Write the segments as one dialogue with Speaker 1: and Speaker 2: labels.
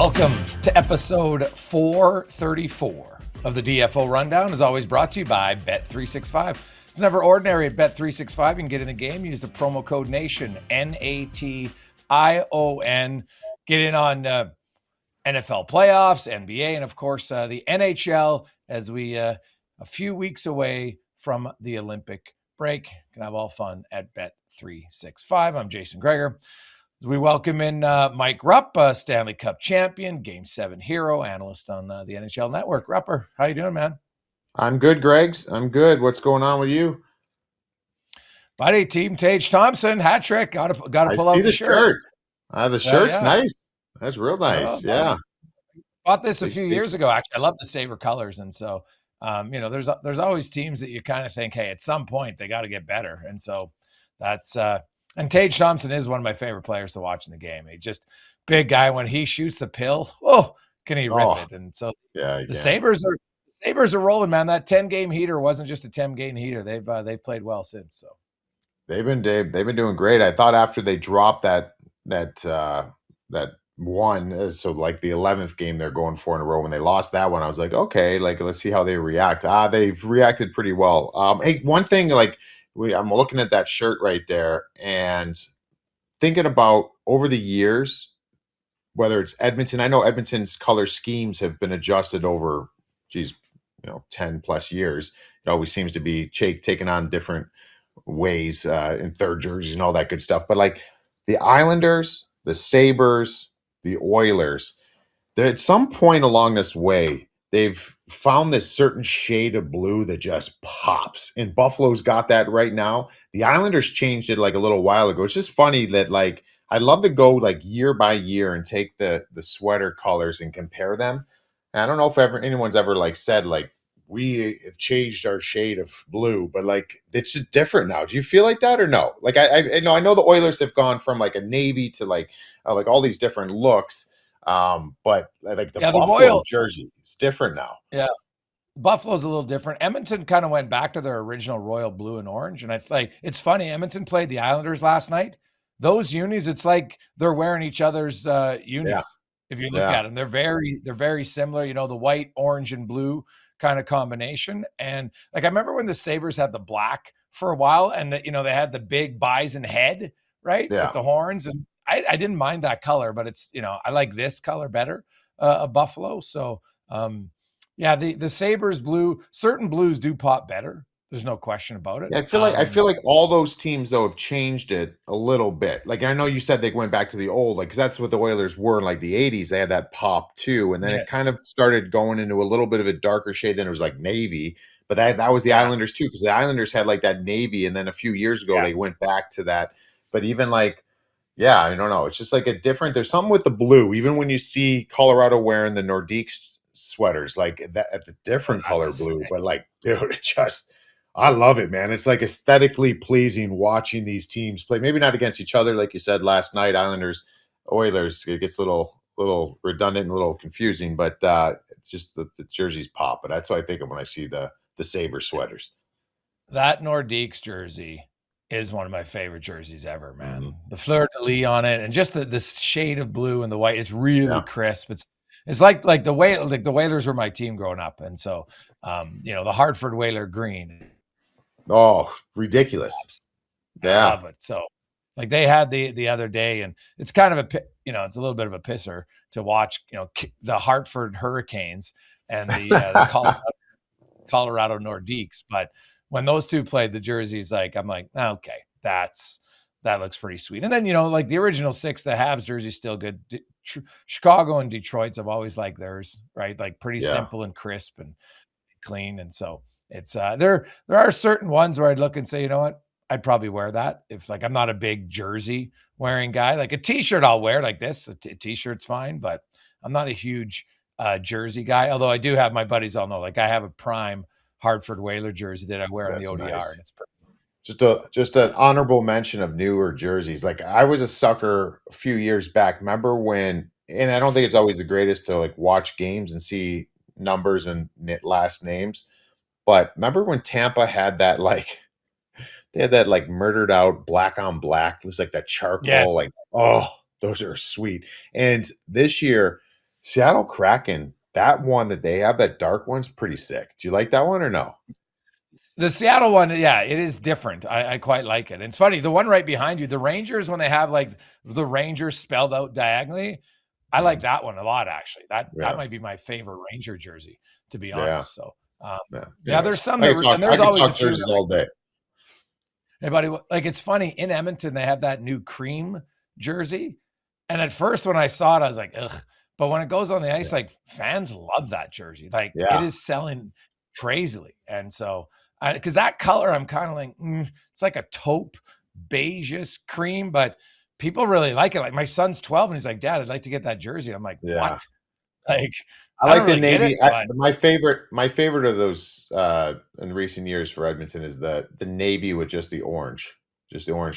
Speaker 1: Welcome to episode 434 of the DFO Rundown, as always brought to you by Bet365. It's never ordinary at Bet365. You can get in the game, use the promo code NATION, NATION. Get in on NFL playoffs, NBA, and of course the NHL as we a few weeks away from the Olympic break. Can have all fun at Bet365. I'm Jason Gregor. As we welcome in Mike Rupp, Stanley Cup champion, Game 7 hero, analyst on the NHL Network. Rupper, how you doing, man?
Speaker 2: I'm good, Gregs. I'm good. What's going on with you?
Speaker 1: Buddy, Team Tage Thompson, hat trick. Got to pull out the shirt.
Speaker 2: The shirt's nice. That's real nice. Yeah.
Speaker 1: Bought this a few years ago, actually. I love the Sabre colors. And so, there's always teams that you kind of think, hey, at some point they got to get better. And so that's and Tage Thompson is one of my favorite players to watch in the game. He just big guy. When he shoots the pill, can he rip it? And so the Sabres are rolling, man. That 10-game heater wasn't just a 10-game heater. They've played well since. So
Speaker 2: they've been doing great. I thought after they dropped that one, so like the 11th game they're going 4 in a row, when they lost that one, I was like, okay, like let's see how they react. They've reacted pretty well. Hey, one thing, I'm looking at that shirt right there and thinking about over the years, whether it's Edmonton. I know Edmonton's color schemes have been adjusted over, 10 plus years. It always seems to be taken on different ways in third jerseys and all that good stuff. But like the Islanders, the Sabres, the Oilers, at some point along this way, they've found this certain shade of blue that just pops. And Buffalo's got that right now. The Islanders changed it like a little while ago. It's just funny that I'd love to go like year by year and take the sweater colors and compare them. And I don't know if anyone's ever said we have changed our shade of blue, but it's just different now. Do you feel like that or no? I know the Oilers have gone from a navy to all these different looks. But the Buffalo jersey is different now.
Speaker 1: Yeah. Buffalo's a little different. Edmonton kind of went back to their original royal blue and orange. And it's funny. Edmonton played the Islanders last night. Those unis, it's like they're wearing each other's unis. Yeah. If you look at them, they're very similar, the white, orange, and blue kind of combination. And I remember when the Sabres had the black for a while and they had the big bison head, right?
Speaker 2: Yeah.
Speaker 1: With the horns. And I didn't mind that color, but it's, I like this color better, a Buffalo. So, the Sabres blue, certain blues do pop better. There's no question about it.
Speaker 2: Yeah, I feel like all those teams though have changed it a little bit. I know you said they went back to the old, because that's what the Oilers were in the 80s. They had that pop too, and then it kind of started going into a little bit of a darker shade. Then it was navy, but that was the Islanders too, because the Islanders had that navy, and then a few years ago they went back to that. But even I don't know. It's just a different. There's something with the blue. Even when you see Colorado wearing the Nordique sweaters, the different color blue, but dude, it just. I love it, man. It's aesthetically pleasing watching these teams play. Maybe not against each other, like you said last night, Islanders, Oilers. It gets a little redundant and a little confusing, but it's just the jerseys pop. But that's what I think of when I see the Sabre sweaters.
Speaker 1: That Nordiques jersey is one of my favorite jerseys ever, man. Mm-hmm. The fleur-de-lis on it, and just the shade of blue and the white is really crisp. It's like the way the Whalers were my team growing up, and so the Hartford Whaler green.
Speaker 2: Oh, ridiculous.
Speaker 1: I love it. So they had the other day, and it's kind of it's a little bit of a pisser to watch, the Hartford Hurricanes and the Colorado Nordiques. But when those two played, the jerseys, I'm like, okay, that looks pretty sweet. And then, the original 6, the Habs jersey, still good. Chicago and Detroit's have always liked theirs, right? Pretty simple and crisp and clean. And so it's there are certain ones where I'd look and say, you know what, I'd probably wear that if I'm not a big jersey wearing guy. A t-shirt I'll wear like this. A t-shirt's fine, but I'm not a huge jersey guy. Although I do have, my buddies all know, I have a prime Hartford Whaler jersey that I wear in the ODR. Nice. And it's perfect.
Speaker 2: Just an honorable mention of newer jerseys. I was a sucker a few years back. Remember when, and I don't think it's always the greatest to watch games and see numbers and last names, but remember when Tampa had that they had that murdered out black on black. It was that charcoal. Yes. Those are sweet. And this year Seattle Kraken, that one that they have, that dark one's pretty sick. Do you like that one or no?
Speaker 1: The Seattle one, yeah, it is different. I quite like it. And it's funny, the one right behind you, the Rangers, when they have like the Rangers spelled out diagonally, I like that one a lot, actually. That might be my favorite Ranger jersey, to be
Speaker 2: Yeah.
Speaker 1: honest. So,
Speaker 2: Yeah.
Speaker 1: yeah, there's some
Speaker 2: I
Speaker 1: that,
Speaker 2: could talk,
Speaker 1: and
Speaker 2: I
Speaker 1: there's
Speaker 2: could
Speaker 1: always a
Speaker 2: talk
Speaker 1: few.
Speaker 2: jerseys all day.
Speaker 1: Hey, buddy, like it's funny in Edmonton, they have that new cream jersey. And at first, when I saw it, I was like, ugh. But when it goes on the ice, like fans love that jersey. Like it is selling crazily. And so, because that color, I'm kind of like, it's like a taupe beigeish cream, but people really like it. Like my son's 12 and he's like, Dad, I'd like to get that jersey. I'm like, what? Like,
Speaker 2: I like the
Speaker 1: really
Speaker 2: navy.
Speaker 1: it,
Speaker 2: My favorite of those in recent years for Edmonton is the navy with just the orange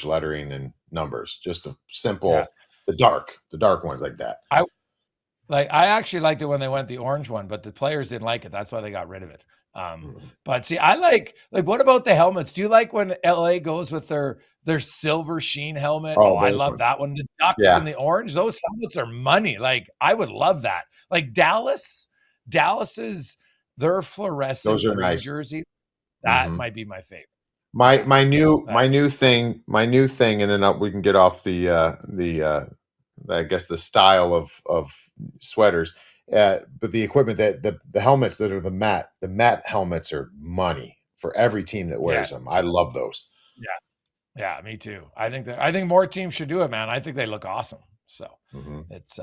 Speaker 2: lettering and numbers. Just a simple, the dark ones like that.
Speaker 1: I actually liked it when they went the orange one, but the players didn't like it. That's why they got rid of it. But see, I like what about the helmets? Do you like when LA goes with their silver sheen helmet? Oh, I love that one. The Ducks and the orange, those helmets are money. Like I would love that. Like Dallas's their fluorescent
Speaker 2: those are nice.
Speaker 1: jersey. That might be my favorite.
Speaker 2: My new thing, and then we can get off the I guess the style of sweaters. But the equipment, that the helmets that are the matte helmets are money for every team that wears them. I love those.
Speaker 1: Yeah, me too. I think more teams should do it, man. I think they look awesome. So it's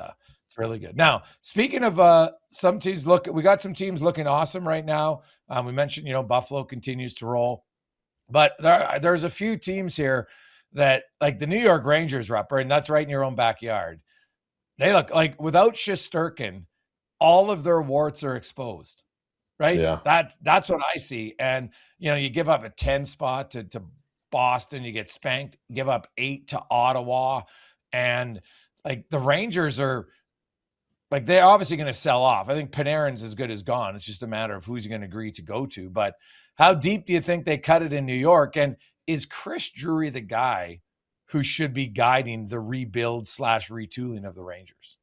Speaker 1: really good. Now, speaking of some teams, we got some teams looking awesome right now. We mentioned, Buffalo continues to roll, but there's a few teams here that, like the New York Rangers, Rupp, and that's right in your own backyard. They look like, without Shesterkin, all of their warts are exposed, right?
Speaker 2: Yeah.
Speaker 1: That's what I see. And, you give up a 10 spot to Boston, you get spanked, give up 8 to Ottawa. And like the Rangers are like, they're obviously going to sell off. I think Panarin's as good as gone. It's just a matter of who's going to agree to go to. But how deep do you think they cut it in New York? And is Chris Drury the guy who should be guiding the rebuild / retooling of the Rangers?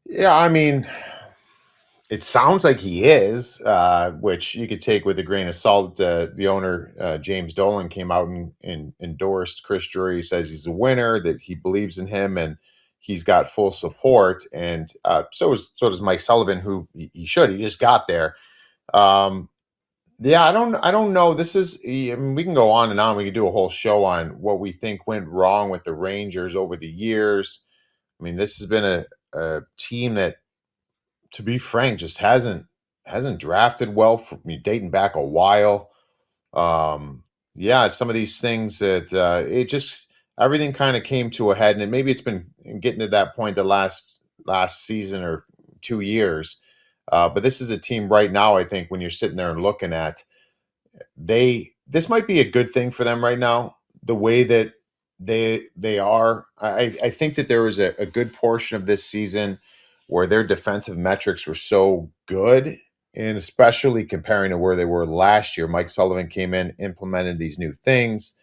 Speaker 2: Yeah, I mean, it sounds like he is, which you could take with a grain of salt. The owner, James Dolan, came out and endorsed Chris Drury. He says he's a winner, that he believes in him, and he's got full support. And so does Mike Sullivan, who he should. He just got there. Yeah, I don't know. This is, I mean, we can go on and on. We can do a whole show on what we think went wrong with the Rangers over the years. I mean, this has been a team that, to be frank, just hasn't drafted well for me, dating back a while. Yeah, some of these things that it just, everything kind of came to a head, and maybe it's been getting to that point the last season or 2 years. But this is a team right now, I think, when you're sitting there and looking at, this might be a good thing for them right now, the way that they are. I think that there was a good portion of this season where their defensive metrics were so good, and especially comparing to where they were last year. Mike Sullivan came in, implemented these new things,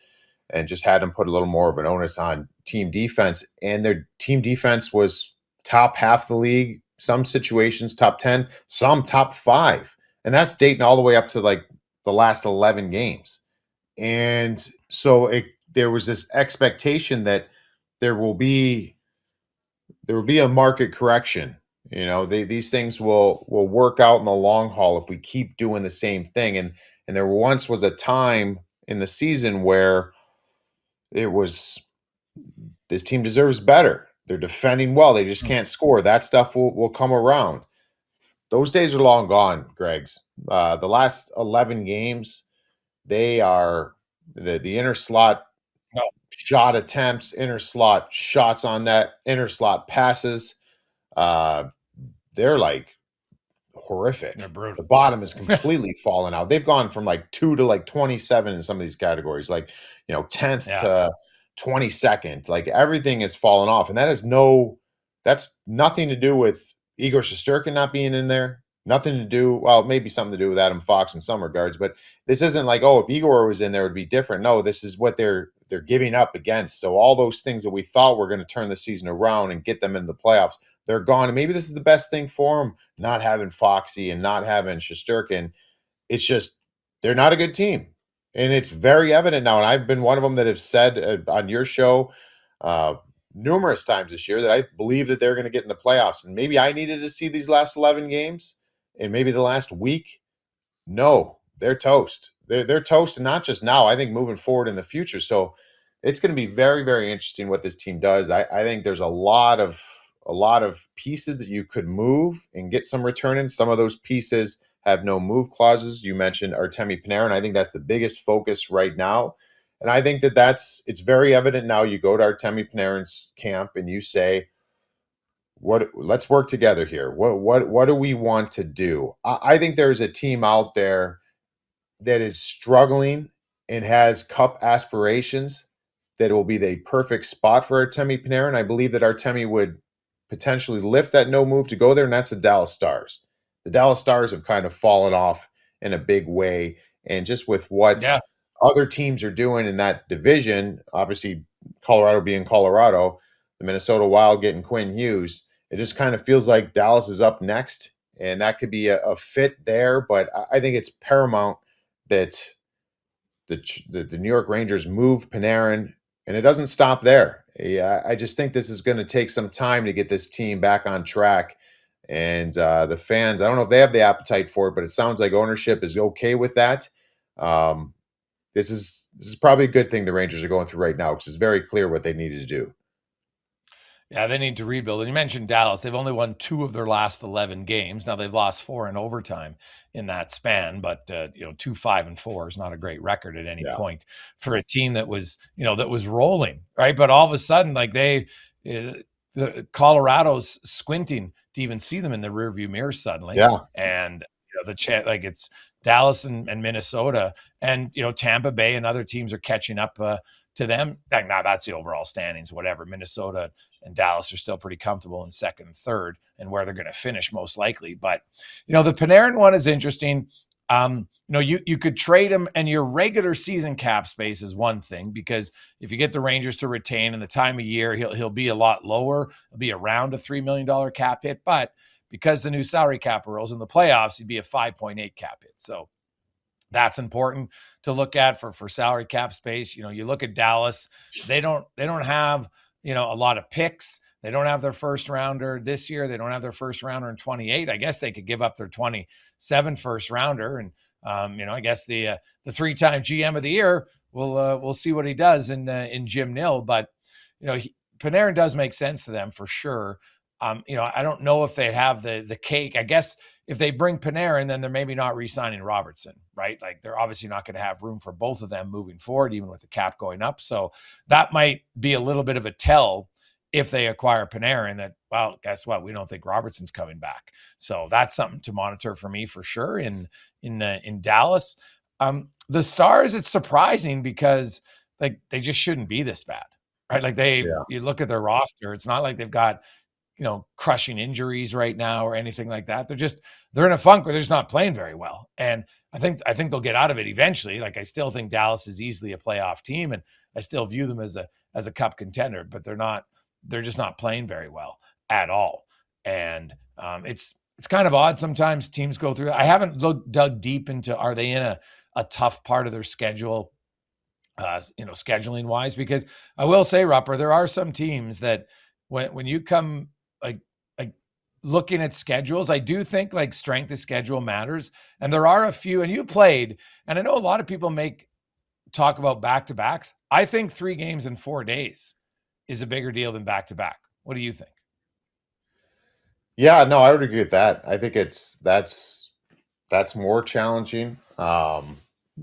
Speaker 2: and just had them put a little more of an onus on team defense. And their team defense was top half the league, some situations top 10, some top 5. And that's dating all the way up to like the last 11 games. And so there was this expectation that there will be a market correction. These things will work out in the long haul if we keep doing the same thing. And there once was a time in the season where it was, this team deserves better. They're defending well. They just can't score. That stuff will come around. Those days are long gone, Greg's. The last 11 games, they are the inner slot shot attempts, inner slot shots on that, inner slot passes. They're like horrific.
Speaker 1: They're brutal.
Speaker 2: The bottom is completely fallen out. They've gone from like 2 to like 27 in some of these categories, like 10th to 22nd. Like everything has fallen off, and that's nothing to do with Igor Shesterkin not being in there. Nothing to do, well, maybe something to do with Adam Fox in some regards, but this isn't like, oh, if Igor was in there, it would be different. No, this is what they're they're giving up against. So all those things that we thought were going to turn the season around and get them into the playoffs, they're gone. And maybe this is the best thing for them, not having Foxy and not having Shesterkin. It's just they're not a good team. And it's very evident now. And I've been one of them that have said on your show numerous times this year that I believe that they're going to get in the playoffs. And maybe I needed to see these last 11 games and maybe the last week. No, they're toast. They're toast, and not just now. I think moving forward in the future. So it's going to be very, very interesting what this team does. I think there's a lot of pieces that you could move and get some return in. Some of those pieces have no move clauses. You mentioned Artemi Panarin. I think that's the biggest focus right now. And I think it's very evident now. You go to Artemi Panarin's camp and you say, let's work together here. What do we want to do? I think there's a team out there that is struggling and has cup aspirations that will be the perfect spot for Artemi Panarin. I believe that Artemi would potentially lift that no move to go there, and that's the Dallas Stars. The Dallas Stars have kind of fallen off in a big way, and just with what other teams are doing in that division, obviously Colorado being Colorado, the Minnesota Wild getting Quinn Hughes, it just kind of feels like Dallas is up next, and that could be a fit there. But I think it's paramount that the New York Rangers move Panarin, and it doesn't stop there. I just think this is going to take some time to get this team back on track. And the fans, I don't know if they have the appetite for it, but it sounds like ownership is okay with that. This is probably a good thing the Rangers are going through right now, because it's very clear what they needed to do.
Speaker 1: Yeah, they need to rebuild. And you mentioned Dallas. They've only won 2 of their last 11 games. Now they've lost 4 in overtime in that span, but 2-5-4 is not a great record at any point for a team that was rolling, right? But all of a sudden, like the Colorado's squinting to even see them in the rearview mirror suddenly.
Speaker 2: Yeah.
Speaker 1: And it's Dallas and Minnesota, and Tampa Bay and other teams are catching up to them. Now that's the overall standings, whatever. Minnesota and Dallas are still pretty comfortable in second and third, and where they're going to finish most likely. But the Panarin one is interesting. You could trade him, and your regular season cap space is one thing, because if you get the Rangers to retain in the time of year, he'll be a lot lower. He'll be around a $3 million cap hit, but because the new salary cap rules in the playoffs, he'd be a 5.8 cap hit. So that's important to look at for salary cap space. You look at Dallas, they don't have, a lot of picks. They don't have their first rounder this year. They don't have their first rounder in 28. I guess they could give up their 27 first rounder. And, I guess the 3-time GM of the year, we'll see what he does in Jim Nill. But, Panarin does make sense to them for sure. I don't know if they have the cake. I guess if they bring Panarin, then they're maybe not re-signing Robertson, right? Like, they're obviously not going to have room for both of them moving forward, even with the cap going up. So that might be a little bit of a tell if they acquire Panarin, that, well, guess what? We don't think Robertson's coming back. So that's something to monitor for me for sure in Dallas. The Stars, it's surprising because they just shouldn't be this bad, right? Like you look at their roster, it's not like they've got crushing injuries right now or anything like that. They're in a funk where they're just not playing very well. And I think they'll get out of it eventually. Like, I still think Dallas is easily a playoff team, and I still view them as a cup contender, but they're just not playing very well at all. And it's kind of odd. Sometimes teams go through. I haven't dug deep into, are they in a tough part of their schedule, scheduling wise, because I will say, Rupper, there are some teams that when you come, like looking at schedules, I do think like strength of schedule matters. And there are a few, and you played, and I know a lot of people talk about back-to-backs. I think 3 games in 4 days is a bigger deal than back-to-back. What do you think?
Speaker 2: Yeah, no, I would agree with that. I think that's more challenging.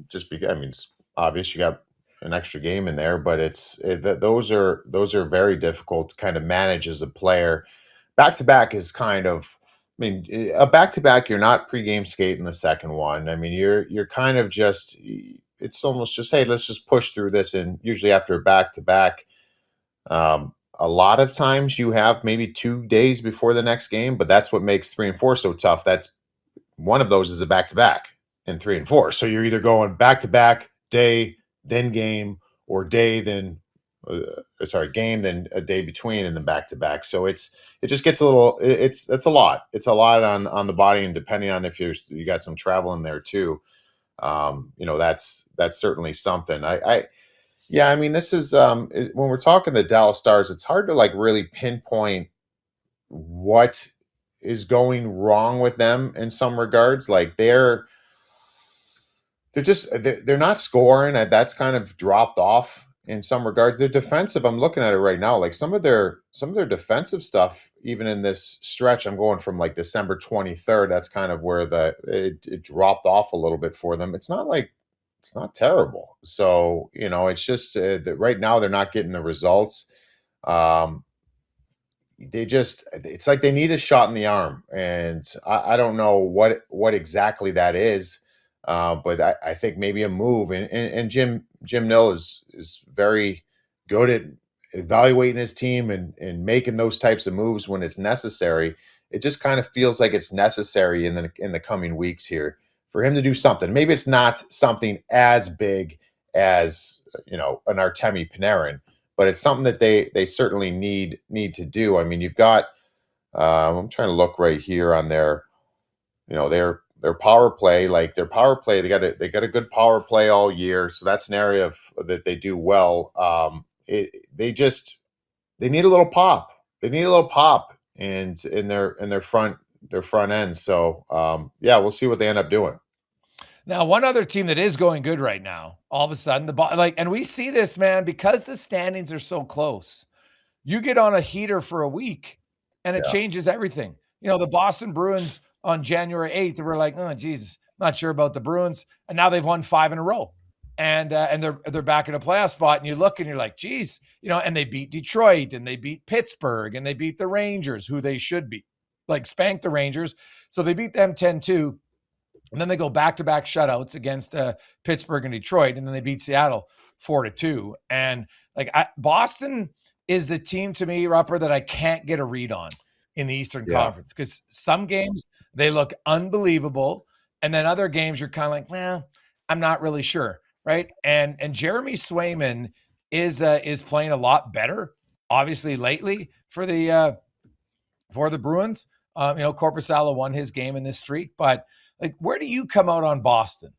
Speaker 2: Just because, I mean, it's obvious you got an extra game in there, but those are very difficult to kind of manage as a player. Back to back is kind of, I mean, a back to back, you're not pregame skating the second one. I mean, you're kind of just, it's almost just, hey, let's just push through this. And usually after a back to back, a lot of times you have maybe 2 days before the next game, but that's what makes 3 and 4 so tough. That's one of those is a back to back in 3 and 4. So you're either going back to back day, then game, or game than a day between in the back to back. So it just gets a little. It's a lot. It's a lot on the body, and depending on if you got some travel in there too. That's certainly something. Yeah, I mean, this is when we're talking the Dallas Stars, it's hard to like really pinpoint what is going wrong with them in some regards. Like they're not scoring. That's kind of dropped off in some regards. They're defensive. I'm looking at it right now. Like some of their defensive stuff, even in this stretch, I'm going from like December 23rd. That's kind of where it dropped off a little bit for them. It's not terrible. So it's just that right now they're not getting the results. Um, it's like they need a shot in the arm, and I don't know what exactly that is, but I think maybe a move, and Jim Nill is very good at evaluating his team and making those types of moves when it's necessary. It just kind of feels like it's necessary in the coming weeks here for him to do something. Maybe it's not something as big as an Artemi Panarin, but it's something that they certainly need to do. I mean, you've got I'm trying to look right here on their power play. Like their power play, they got a good power play all year, so that's an area that they do well. They need a little pop. They need a little pop, and in their front end. So yeah, we'll see what they end up doing.
Speaker 1: Now, one other team that is going good right now, all of a sudden, and we see this, man, because the standings are so close. You get on a heater for a week, and it
Speaker 2: Yeah.
Speaker 1: changes everything. The Boston Bruins on January 8th were like, oh, Jesus, not sure about the Bruins, and now they've won 5 in a row, and they're back in a playoff spot. And you look, and you're like, geez, and they beat Detroit, and they beat Pittsburgh, and they beat the Rangers, who they should beat, like spanked the Rangers, so they beat them 10-2. And then they go back-to-back shutouts against Pittsburgh and Detroit, and then they beat Seattle 4-2. And Boston is the team to me, Rupper, that I can't get a read on in the Eastern Conference, because some games they look unbelievable, and then other games you're kind of like, well, I'm not really sure, right? And Jeremy Swayman is playing a lot better, obviously lately for the Bruins. Korpisalo won his game in this streak, but where do you come out on Boston?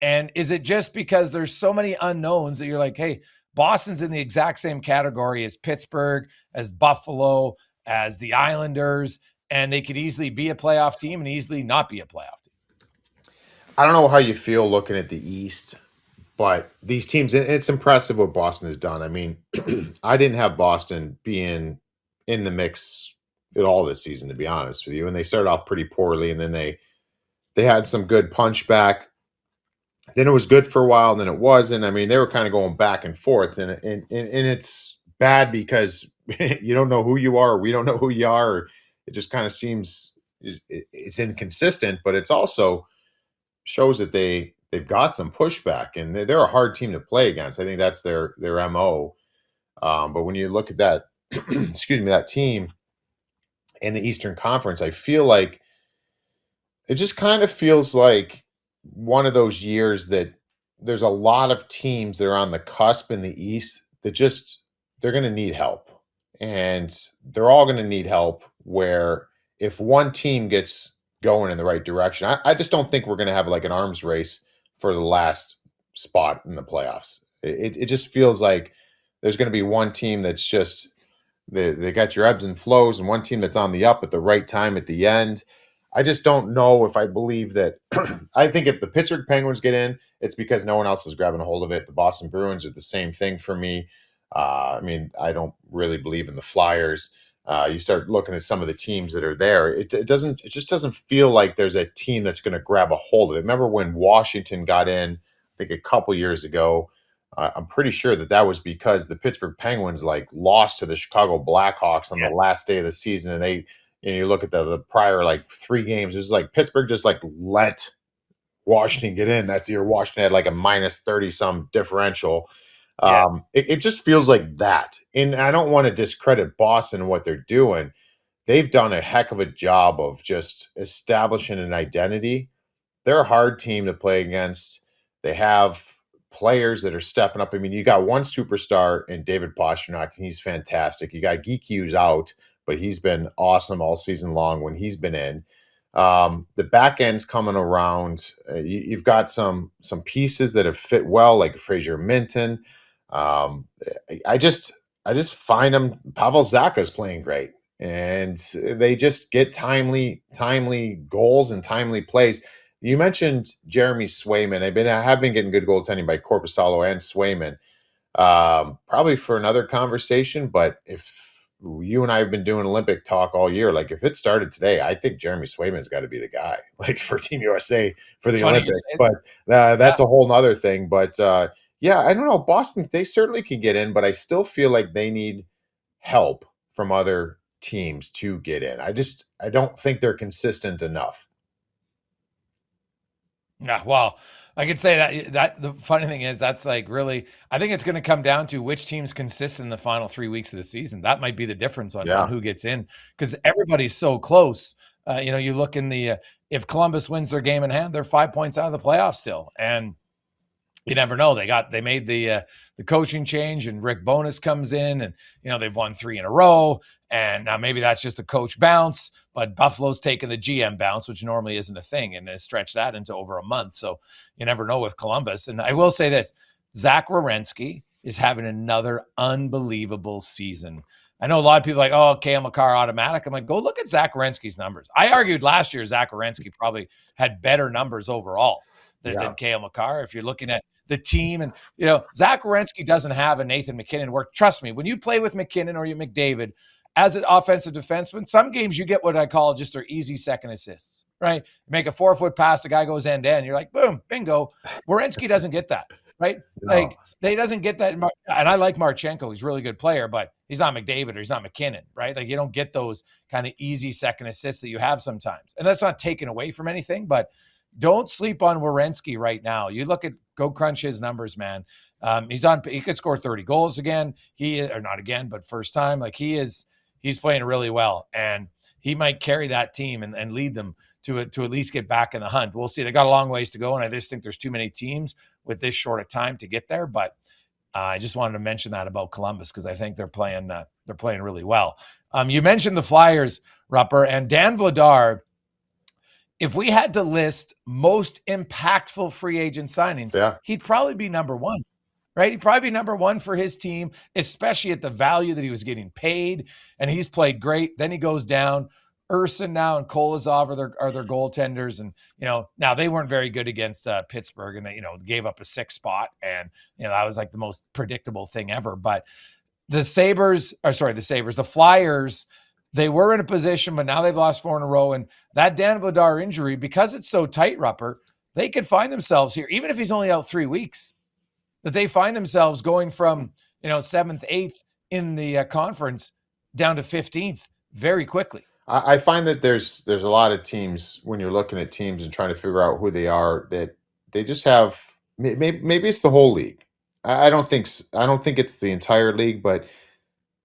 Speaker 1: And is it just because there's so many unknowns that you're like, hey, Boston's in the exact same category as Pittsburgh, as Buffalo, as the Islanders, and they could easily be a playoff team and easily not be a playoff team?
Speaker 2: I don't know how you feel looking at the East, but these teams, it's impressive what Boston has done. I mean, I didn't have Boston being in the mix at all this season, to be honest with you. And they started off pretty poorly, and then they had some good punch back. Then it was good for a while, and then it wasn't. I mean, they were kind of going back and forth, and it's bad because you don't know who you are, or we don't know who you are. Or it just kind of seems it's inconsistent, but it's also shows that they've got some pushback, and they're a hard team to play against. I think that's their MO. But when you look at that, excuse me, that team in the Eastern Conference, I feel like it just kind of feels like one of those years that there's a lot of teams that are on the cusp in the East that they're going to need help. And they're all going to need help, where if one team gets going in the right direction, I just don't think we're going to have like an arms race for the last spot in the playoffs. It just feels like there's going to be one team that's just, they got your ebbs and flows, and one team that's on the up at the right time at the end. I just don't know if I believe that. I think if the Pittsburgh Penguins get in, it's because no one else is grabbing a hold of it. The Boston Bruins are the same thing for me. I mean, I don't really believe in the Flyers. You start looking at some of the teams that are there. It just doesn't feel like there's a team that's going to grab a hold of it. Remember when Washington got in, I think a couple years ago, I'm pretty sure that was because the Pittsburgh Penguins lost to the Chicago Blackhawks on the last day of the season. And you look at the prior 3 games, it's like Pittsburgh just let Washington get in. That's the year Washington had a minus 30 some differential.
Speaker 1: Yes.
Speaker 2: It just feels like that. And I don't want to discredit Boston and what they're doing. They've done a heck of a job of just establishing an identity. They're a hard team to play against. They have players that are stepping up. I mean, you got one superstar in David Pastrnak, and he's fantastic. You got Geek Hughes out, but he's been awesome all season long when he's been in. The back end's coming around. You've got some pieces that have fit well, like Fraser Minton. I just find them. Pavel Zacha's playing great, and they just get timely goals and timely plays. You mentioned Jeremy Swayman. I have been getting good goaltending by Korpisalo and Swayman. Probably for another conversation, but if you and I have been doing Olympic talk all year, like if it started today, I think Jeremy Swayman's got to be the guy, like for Team USA for the Olympics. But that's a whole nother thing. But yeah, I don't know. Boston, they certainly can get in, but I still feel like they need help from other teams to get in. I don't think they're consistent enough.
Speaker 1: Yeah, well, I could say that the funny thing is that's like really, I think it's going to come down to which team's consistent in the final 3 weeks of the season. That might be the difference on who gets in, because everybody's so close. You look in the if Columbus wins their game in hand, they're 5 points out of the playoffs still, and you never know. They made the coaching change, and Rick Bowness comes in, and they've won 3 in a row, and now maybe that's just a coach bounce, but Buffalo's taken the GM bounce, which normally isn't a thing, and has stretched that into over a month. So you never know with Columbus. And I will say this: Zach Werenski is having another unbelievable season. I know a lot of people are like, oh, Cale Makar automatic. I'm like, go look at Zach Werenski's numbers. I argued last year Zach Werenski probably had better numbers overall than Cale Makar. If you're looking at the team, and Zach Werenski doesn't have a Nathan McKinnon work. Trust me, when you play with McKinnon or you McDavid as an offensive defenseman, some games you get what I call just their easy second assists, right? You make a 4-foot pass, the guy goes end to end. You're like, boom, bingo. Werenski doesn't get that, right? No. Like they doesn't get that. And I like Marchenko. He's a really good player, but he's not McDavid or he's not McKinnon, right? Like you don't get those kind of easy second assists that you have sometimes. And that's not taken away from anything, but don't sleep on Werenski right now. You go crunch his numbers, man. He could score 30 goals again. Not again, but first time. Like he's playing really well, and he might carry that team and lead them to at least get back in the hunt. We'll see. They got a long ways to go, and I just think there's too many teams with this short a time to get there. But I just wanted to mention that about Columbus because I think they're playing really well. You mentioned the Flyers, Rupper, and Dan Vladar. If we had to list most impactful free agent signings, he'd probably be number one, right? He'd probably be number one for his team, especially at the value that he was getting paid. And he's played great. Then he goes down. Urson now and Kolozov are their goaltenders. And, now they weren't very good against Pittsburgh, and they, gave up a 6th spot. And, that was like the most predictable thing ever. But the Flyers, they were in a position, but now they've lost 4 in a row. And that Dan Vladar injury, because it's so tight, Rupper, they could find themselves here, even if he's only out 3 weeks, that they find themselves going from, 7th, 8th in the conference down to 15th very quickly.
Speaker 2: I find that there's a lot of teams, when you're looking at teams and trying to figure out who they are, that they just have, maybe it's the whole league. I don't think it's the entire league, but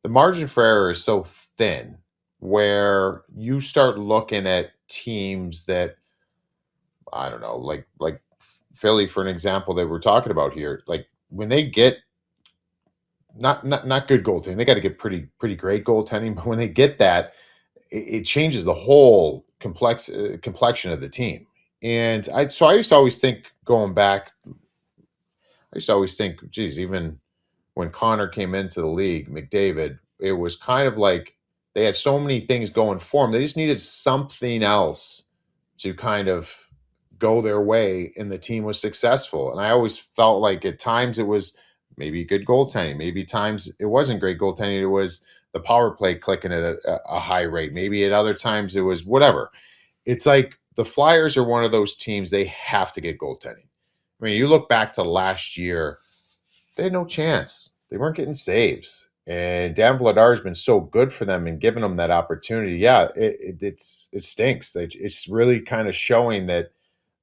Speaker 2: the margin for error is so thin where you start looking at teams that, I don't know, like Philly, for an example, that we're talking about here. Like when they get not good goaltending, they got to get pretty great goaltending. But when they get that, it changes the whole complexion of the team. And I used to always think, going back, geez, even when Connor came into the league, McDavid, it was kind of like they had so many things going for them. They just needed something else to kind of go their way, and the team was successful. And I always felt like at times it was maybe good goaltending. Maybe times it wasn't great goaltending. It was the power play clicking at a high rate. Maybe at other times it was whatever. It's like the Flyers are one of those teams, they have to get goaltending. I mean, you look back to last year, they had no chance. They weren't getting saves. And Dan Vladar has been so good for them and giving them that opportunity. Yeah, it stinks. It's really kind of showing that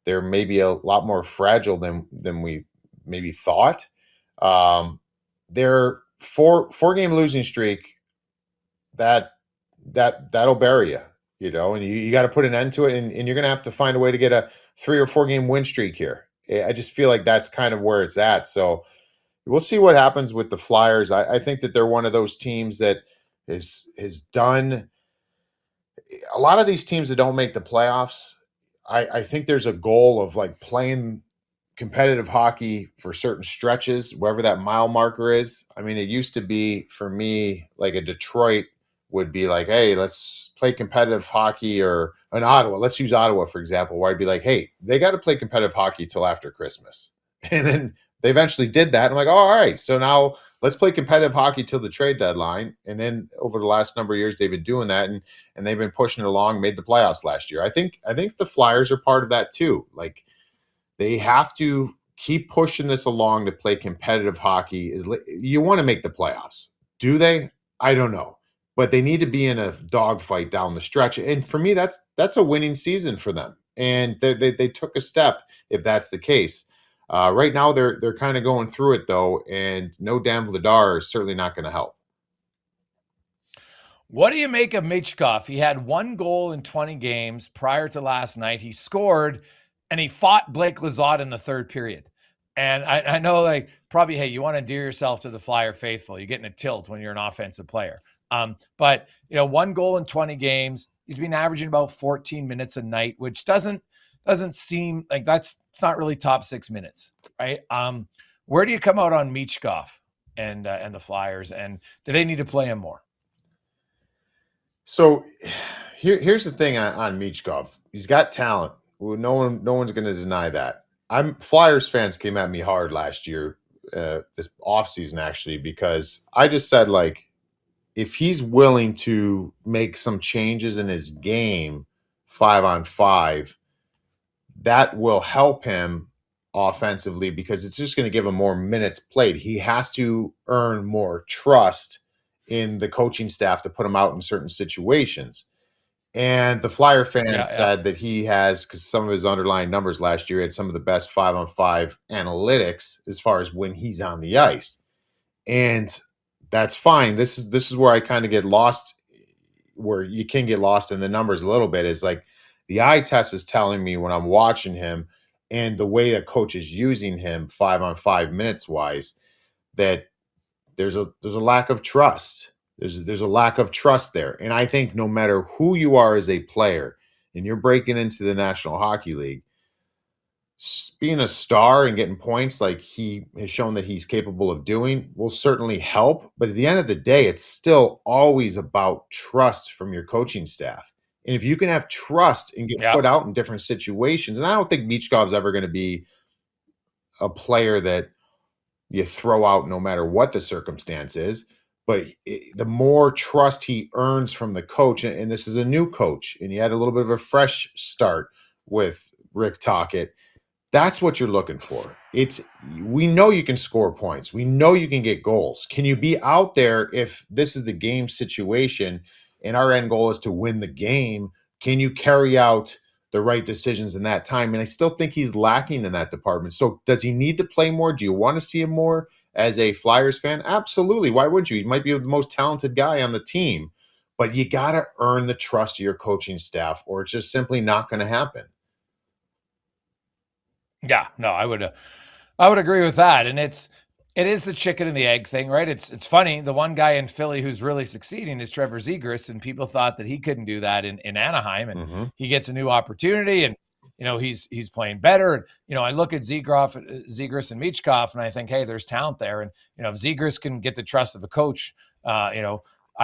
Speaker 2: they're maybe a lot more fragile than we maybe thought. Their four-game losing streak, that'll bury you, and you got to put an end to it, and you're going to have to find a way to get a 3 or 4 game win streak here. I just feel like that's kind of where it's at. So we'll see what happens with the Flyers. I think that they're one of those teams that has done a lot of these teams that don't make the playoffs. I think there's a goal of like playing competitive hockey for certain stretches, wherever that mile marker is. I mean, it used to be for me like a Detroit would be like, hey, let's play competitive hockey, or an Ottawa. Let's use Ottawa, for example, where I'd be like, hey, they got to play competitive hockey till after Christmas. And then they eventually did that. I'm like, oh, all right. So now let's play competitive hockey till the trade deadline. And then over the last number of years, they've been doing that, and they've been pushing it along, made the playoffs last year. I think the Flyers are part of that too. Like, they have to keep pushing this along to play competitive hockey. You want to make the playoffs. Do they? I don't know. But they need to be in a dogfight down the stretch. And for me, that's a winning season for them. And they took a step if that's the case. Right now, they're kind of going through it, though, and no Dan Vladar is certainly not going to help.
Speaker 1: What do you make of Michkov? He had 1 goal in 20 games prior to last night. He scored, and he fought Blake Lizotte in the third period. And I know, like, probably, hey, you want to endear yourself to the Flyer faithful. You're getting a tilt when you're an offensive player. But, 1 goal in 20 games. He's been averaging about 14 minutes a night, which doesn't seem like it's not really top 6 minutes, right? Where do you come out on Michkov and the Flyers, and do they need to play him more?
Speaker 2: So here's the thing on Michkov. He's got talent. Well, no one's going to deny that. Flyers fans came at me hard last year, this offseason actually, because I just said, like, if he's willing to make some changes in his game 5-on-5, that will help him offensively, because it's just going to give him more minutes played. He has to earn more trust in the coaching staff to put him out in certain situations. And the Flyer fans said that he has, because some of his underlying numbers last year had some of the best 5-on-5 analytics as far as when he's on the ice. And that's fine. This is where I kind of get lost, where you can get lost in the numbers a little bit, is like the eye test is telling me when I'm watching him and the way that coach is using him 5-on-5 minutes wise, that there's a lack of trust. There's a lack of trust there. And I think no matter who you are as a player and you're breaking into the National Hockey League, being a star and getting points like he has shown that he's capable of doing will certainly help. But at the end of the day, it's still always about trust from your coaching staff. And if you can have trust and get put out in different situations, and I don't think Michkov's ever going to be a player that you throw out no matter what the circumstance is, but the more trust he earns from the coach, and this is a new coach, and he had a little bit of a fresh start with Rick Tocchet, that's what you're looking for. We know you can score points. We know you can get goals. Can you be out there if this is the game situation and our end goal is to win the game? Can you carry out the right decisions in that time? And I still think he's lacking in that department. So does he need to play more? Do you want to see him more as a Flyers fan? Absolutely. Why wouldn't you? He might be the most talented guy on the team, but you got to earn the trust of your coaching staff, or it's just simply not going to happen.
Speaker 1: Yeah, no, I would agree with that. And it is the chicken and the egg thing, right? It's funny. The one guy in Philly who's really succeeding is Trevor Zegras, and people thought that he couldn't do that in Anaheim, and he gets a new opportunity, and he's playing better. And I look at Zegras and Michkov, and I think, hey, there's talent there. And if Zegras can get the trust of the coach, I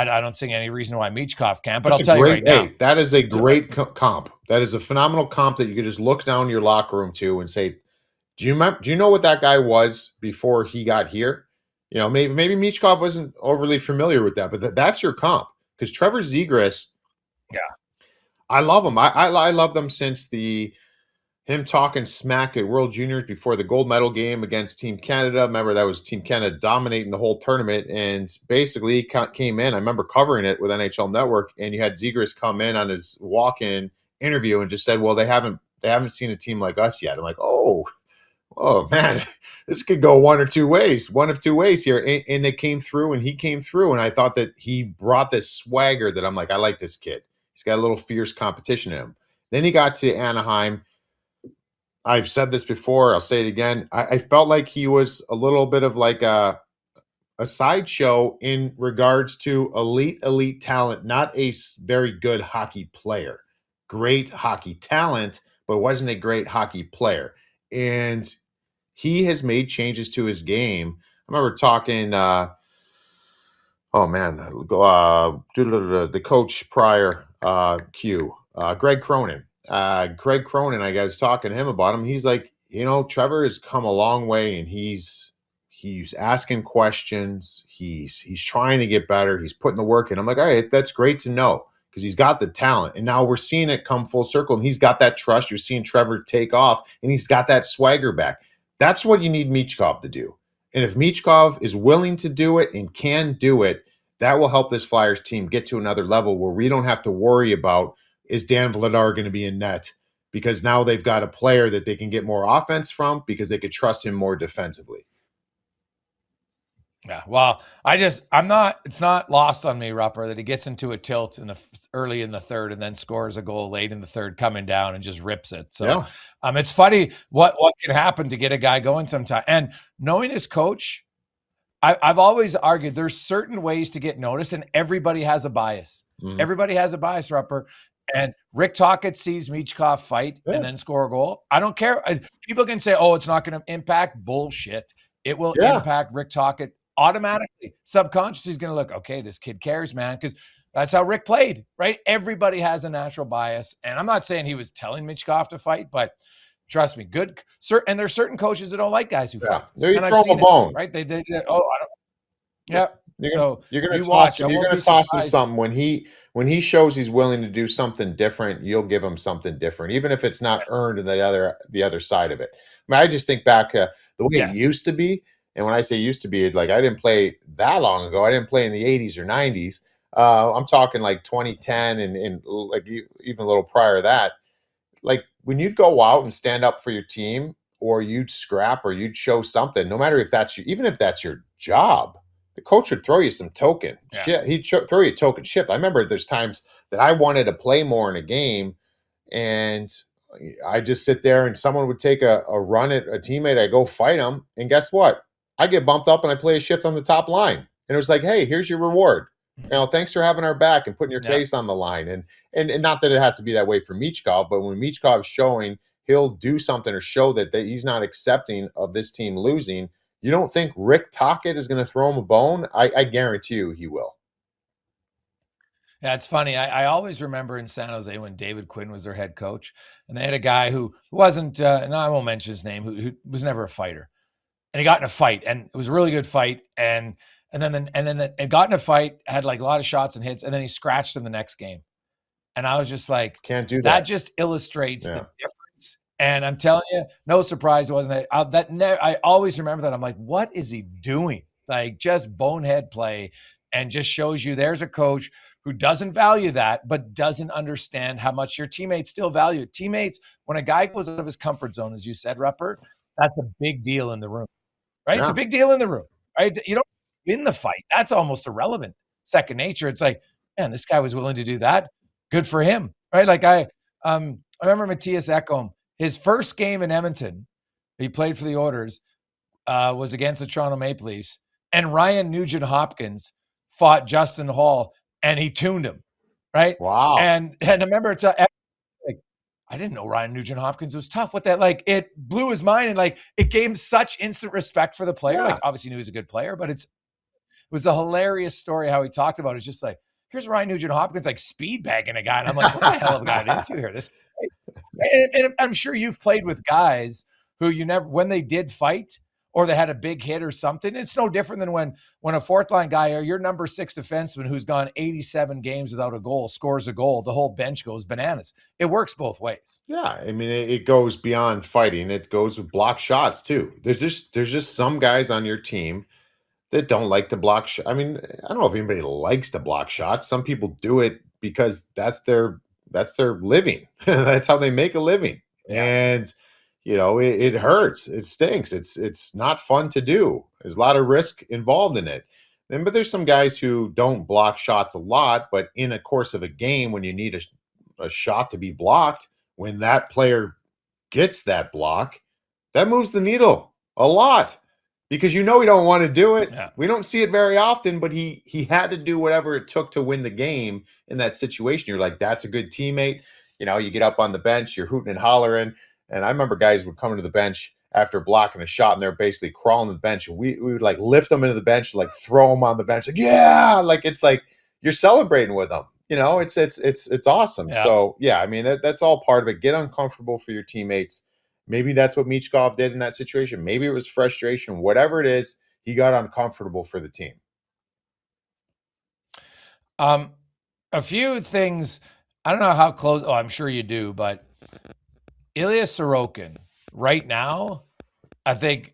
Speaker 1: don't see any reason why Michkov can't. But I'll tell you right now,
Speaker 2: that is a great comp. That is a phenomenal comp that you could just look down your locker room to and say, do you know what that guy was before he got here? Maybe Michkov wasn't overly familiar with that, but that's your comp. Because Trevor Zegras, I love him. I love them since him talking smack at World Juniors before the gold medal game against Team Canada. Remember, that was Team Canada dominating the whole tournament, and basically he came in. I remember covering it with NHL Network, and you had Zegras come in on his walk-in interview and just said, "Well, they haven't seen a team like us yet." I'm like, oh man, this could go one of two ways here. And they came through, and he came through, and I thought that he brought this swagger that I'm like, I like this kid. He's got a little fierce competition in him. Then he got to Anaheim. I've said this before. I'll say it again. I felt like he was a little bit of like a sideshow in regards to elite talent, not a very good hockey player. Great hockey talent, but wasn't a great hockey player. And he has made changes to his game. I remember talking, oh man, the coach prior, Greg Cronin. Greg Cronin, I was talking to him about him. He's like, Trevor has come a long way, and he's asking questions. He's trying to get better. He's putting the work in. I'm like, all right, that's great to know, because he's got the talent, and now we're seeing it come full circle. And he's got that trust. You're seeing Trevor take off, and he's got that swagger back. That's what you need Michkov to do. And if Michkov is willing to do it and can do it, that will help this Flyers team get to another level where we don't have to worry about, is Dan Vladar going to be in net? Because now they've got a player that they can get more offense from, because they could trust him more defensively.
Speaker 1: Yeah, well, it's not lost on me, Rupper, that he gets into a tilt early in the third and then scores a goal late in the third coming down and just rips it. So it's funny what can happen to get a guy going sometime. And knowing his coach, I've always argued there's certain ways to get noticed, and everybody has a bias. Mm-hmm. Everybody has a bias, Rupper. And Rick Tocchet sees Michkov fight and then score a goal. I don't care. People can say, oh, it's not going to impact. Bullshit. It will impact Rick Tocchet automatically. Subconsciously, he's going to look, okay, this kid cares, man, because that's how Rick played, right? Everybody has a natural bias. And I'm not saying he was telling Michkov to fight, but trust me, and there's certain coaches that don't like guys who fight.
Speaker 2: You throw a bone.
Speaker 1: Right? They I don't. Yeah.
Speaker 2: You're going to toss him something when he shows he's willing to do something different. You'll give him something different, even if it's not earned in the other side of it. I mean, I just think back the way it used to be. And when I say used to be, like, I didn't play that long ago. I didn't play in the 80s or 90s. I'm talking like 2010 and like even a little prior to that. Like, when you'd go out and stand up for your team, or you'd scrap, or you'd show something, no matter if that's even if that's your job, the coach would throw you some token shit. He'd throw you a token shift. I remember there's times that I wanted to play more in a game, and I just sit there, and someone would take a run at a teammate. I go fight him, and guess what? I get bumped up and I play a shift on the top line. And it was like, hey, here's your reward. Thanks for having our back and putting your face on the line. And not that it has to be that way for Michkov, but when Michkov's showing he'll do something or show that he's not accepting of this team losing, you don't think Rick Tocchet is going to throw him a bone? I guarantee you he will.
Speaker 1: Yeah, it's funny. I always remember in San Jose when David Quinn was their head coach, and they had a guy who wasn't, and I won't mention his name, who was never a fighter. And he got in a fight, and it was a really good fight. And then it got in a fight, had like a lot of shots and hits, and then he scratched him the next game. And I was just like,
Speaker 2: can't do that.
Speaker 1: That just illustrates the difference. And I'm telling you, no surprise, wasn't it? I always remember that. I'm like, what is he doing? Like, just bonehead play, and just shows you there's a coach who doesn't value that, but doesn't understand how much your teammates still value it. Teammates, when a guy goes out of his comfort zone, as you said, Rupper, that's a big deal in the room. Right? Yeah. It's a big deal in the room, right? You don't win the fight. That's almost irrelevant. Second nature. It's like, man, this guy was willing to do that. Good for him, right? Like I remember Matthias Ekholm, his first game in Edmonton, he played for the Oilers, was against the Toronto Maple Leafs, and Ryan Nugent-Hopkins fought Justin Hall, and he tuned him, right?
Speaker 2: Wow.
Speaker 1: And I remember it's I didn't know Ryan Nugent-Hopkins was tough. What that, like, it blew his mind, and like it gave him such instant respect for the player. Like, obviously knew he was a good player, but it was a hilarious story how he talked about it. It's just like, here's Ryan Nugent-Hopkins like speed bagging a guy, and I'm like, what the hell have I got into here? And I'm sure you've played with guys who you never, when they did fight or they had a big hit or something, it's no different than when a fourth line guy or your number 6 defenseman who's gone 87 games without a goal scores a goal, the whole bench goes bananas. It works both ways.
Speaker 2: Yeah, I mean, it goes beyond fighting. It goes with block shots too. There's just some guys on your team that don't like to block shot. I mean, I don't know if anybody likes to block shots. Some people do it because that's their living. That's how they make a living. Yeah. And it hurts. It stinks. It's not fun to do. There's a lot of risk involved in it. But there's some guys who don't block shots a lot, but in a course of a game, when you need a shot to be blocked, when that player gets that block, that moves the needle a lot because you know he don't want to do it.
Speaker 1: Yeah.
Speaker 2: We don't see it very often, but he had to do whatever it took to win the game in that situation. You're like, that's a good teammate. You know, you get up on the bench, you're hooting and hollering. And I remember guys would come to the bench after blocking a shot and they're basically crawling to the bench. And we would like lift them into the bench, like throw them on the bench. Like, yeah, like it's like you're celebrating with them. You know, it's awesome.
Speaker 1: Yeah.
Speaker 2: So yeah, I mean that's all part of it. Get uncomfortable for your teammates. Maybe that's what Michkov did in that situation. Maybe it was frustration. Whatever it is, he got uncomfortable for the team.
Speaker 1: A few things. I don't know how close. Oh, I'm sure you do, but Ilya Sorokin right now, I think,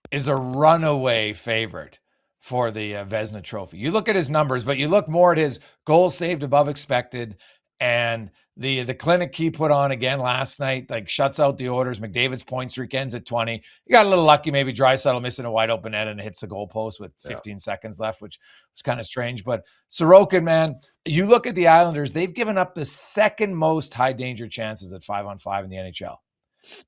Speaker 1: is a runaway favorite for the Vezina trophy. You look at his numbers, but you look more at his goals saved above expected and the clinic he put on again last night, like shuts out the orders. McDavid's point streak ends at 20. You got a little lucky, maybe Draisaitl missing a wide open net and it hits the goalpost with 15 seconds left, which was kind of strange. But Sorokin, man, you look at the Islanders, they've given up the second most high danger chances at 5-on-5 in the NHL.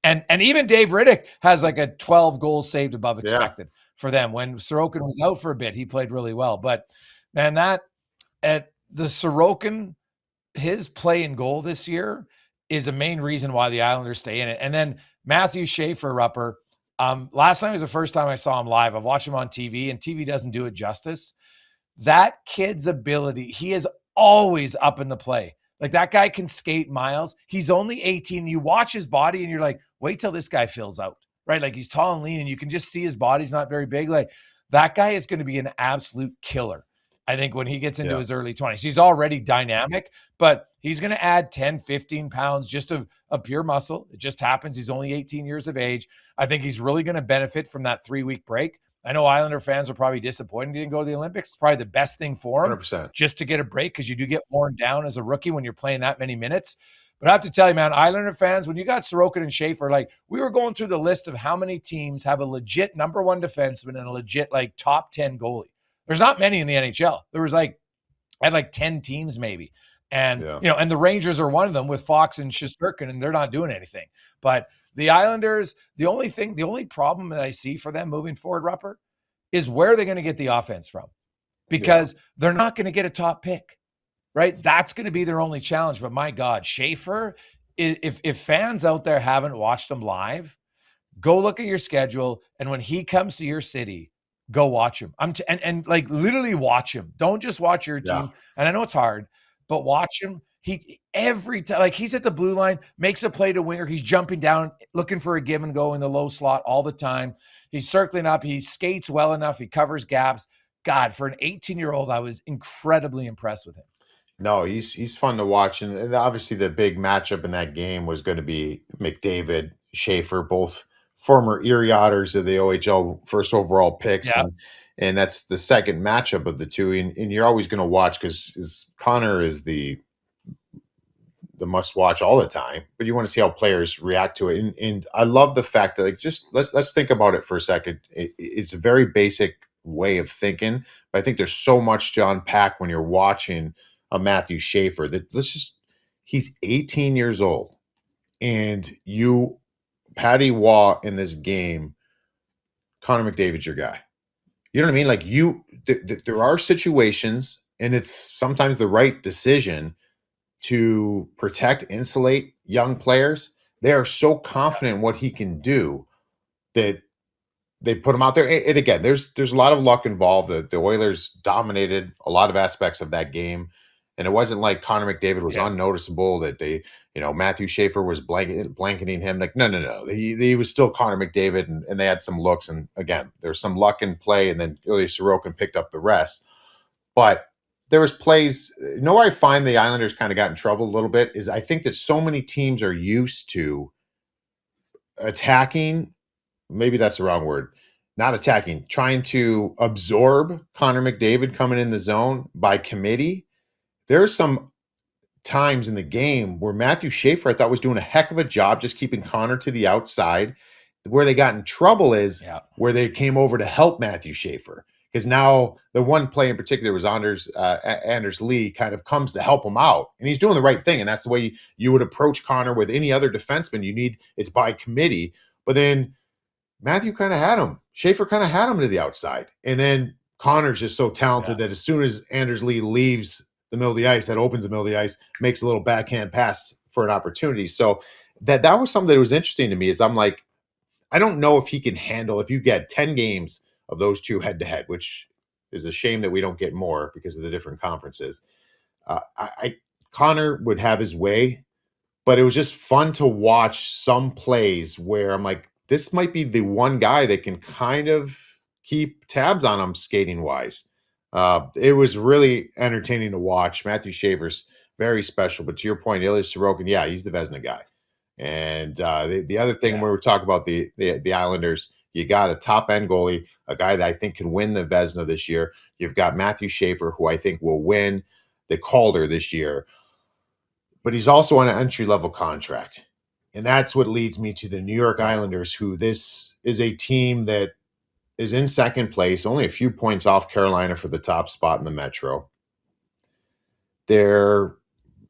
Speaker 1: And even Dave Riddick has like a 12 goals saved above expected for them. When Sorokin was out for a bit, he played really well. But man, that at the Sorokin, his play in goal this year is a main reason why the Islanders stay in it. And then Matthew Schaefer, Rupper, last night was the first time I saw him live. I've watched him on TV, and TV doesn't do it justice. That kid's ability, he is always up in the play. Like that guy can skate miles. He's only 18. You watch his body and you're like, wait till this guy fills out, right? Like he's tall and lean and you can just see his body's not very big. Like that guy is going to be an absolute killer. I think when he gets into his early 20s, he's already dynamic, but he's going to add 10, 15 pounds just of pure muscle. It just happens. He's only 18 years of age. I think he's really going to benefit from that 3-week break. I know Islander fans are probably disappointed he didn't go to the Olympics. It's probably the best thing for him
Speaker 2: 100%.
Speaker 1: Just to get a break because you do get worn down as a rookie when you're playing that many minutes. But I have to tell you, man, Islander fans, when you got Sorokin and Schaefer, like we were going through the list of how many teams have a legit number one defenseman and a legit like top 10 goalie. There's not many in the NHL. There was like, I had like 10 teams maybe. And, you know, and the Rangers are one of them with Fox and Shesterkin, and they're not doing anything. But the Islanders, the only problem that I see for them moving forward, Rupper, is where they're going to get the offense from, because they're not going to get a top pick, right? That's going to be their only challenge. But my God, Schaefer, if fans out there haven't watched him live, go look at your schedule. And when he comes to your city, go watch him. And like literally watch him. Don't just watch your team. And I know it's hard, but watch him. He every time, like he's at the blue line, makes a play to winger. He's jumping down, looking for a give and go in the low slot all the time. He's circling up. He skates well enough. He covers gaps. God, for an 18-year-old, I was incredibly impressed with him.
Speaker 2: No, he's fun to watch. And obviously the big matchup in that game was going to be McDavid, Schaefer, both former Erie Otters of the OHL first overall picks.
Speaker 1: Yeah.
Speaker 2: And that's the second matchup of the two. And you're always going to watch because Connor is the must watch all the time, but you want to see how players react to it. And I love the fact that like, just let's think about it for a second. It's a very basic way of thinking, but I think there's so much to unpack when you're watching a Matthew Schaefer that he's 18 years old and Patty Waugh in this game, Connor McDavid's your guy. You know what I mean? Like there are situations and it's sometimes the right decision to protect, insulate young players. They are so confident in what he can do that they put him out there. And again, there's a lot of luck involved. The Oilers dominated a lot of aspects of that game. And it wasn't like Connor McDavid was unnoticeable, that they, Matthew Schaefer was blanketing him. Like, no. He was still Connor McDavid, and they had some looks. And again, there's some luck in play, and then Ilya Sorokin picked up the rest. But there was plays. Where I find the Islanders kind of got in trouble a little bit is I think that so many teams are used to attacking. Maybe that's the wrong word. Not attacking, trying to absorb Connor McDavid coming in the zone by committee. There are some times in the game where Matthew Schaefer, I thought, was doing a heck of a job just keeping Connor to the outside. Where they got in trouble is where they came over to help Matthew Schaefer. because now the one play in particular was Anders Lee kind of comes to help him out, and he's doing the right thing, and that's the way you would approach Connor with any other defenseman. It's by committee, but then Matthew kind of had him. Schaefer kind of had him to the outside, and then Connor's just so talented that as soon as Anders Lee leaves the middle of the ice, that opens the middle of the ice, makes a little backhand pass for an opportunity. So that was something that was interesting to me. Is I'm like, I don't know if he can handle if you get 10 games of those two head to head, which is a shame that we don't get more because of the different conferences. Connor would have his way, but it was just fun to watch some plays where I'm like, this might be the one guy that can kind of keep tabs on him skating wise. It was really entertaining to watch. Matthew Schaefer's very special, but to your point, Ilya Sorokin, yeah, he's the Vezina guy. And the other thing when we talk about the Islanders, you got a top end goalie, a guy that I think can win the Vezina this year. You've got Matthew Schaefer, who I think will win the Calder this year, but he's also on an entry level contract. And that's what leads me to the New York Islanders, who this is a team that is in second place, only a few points off Carolina for the top spot in the Metro. They're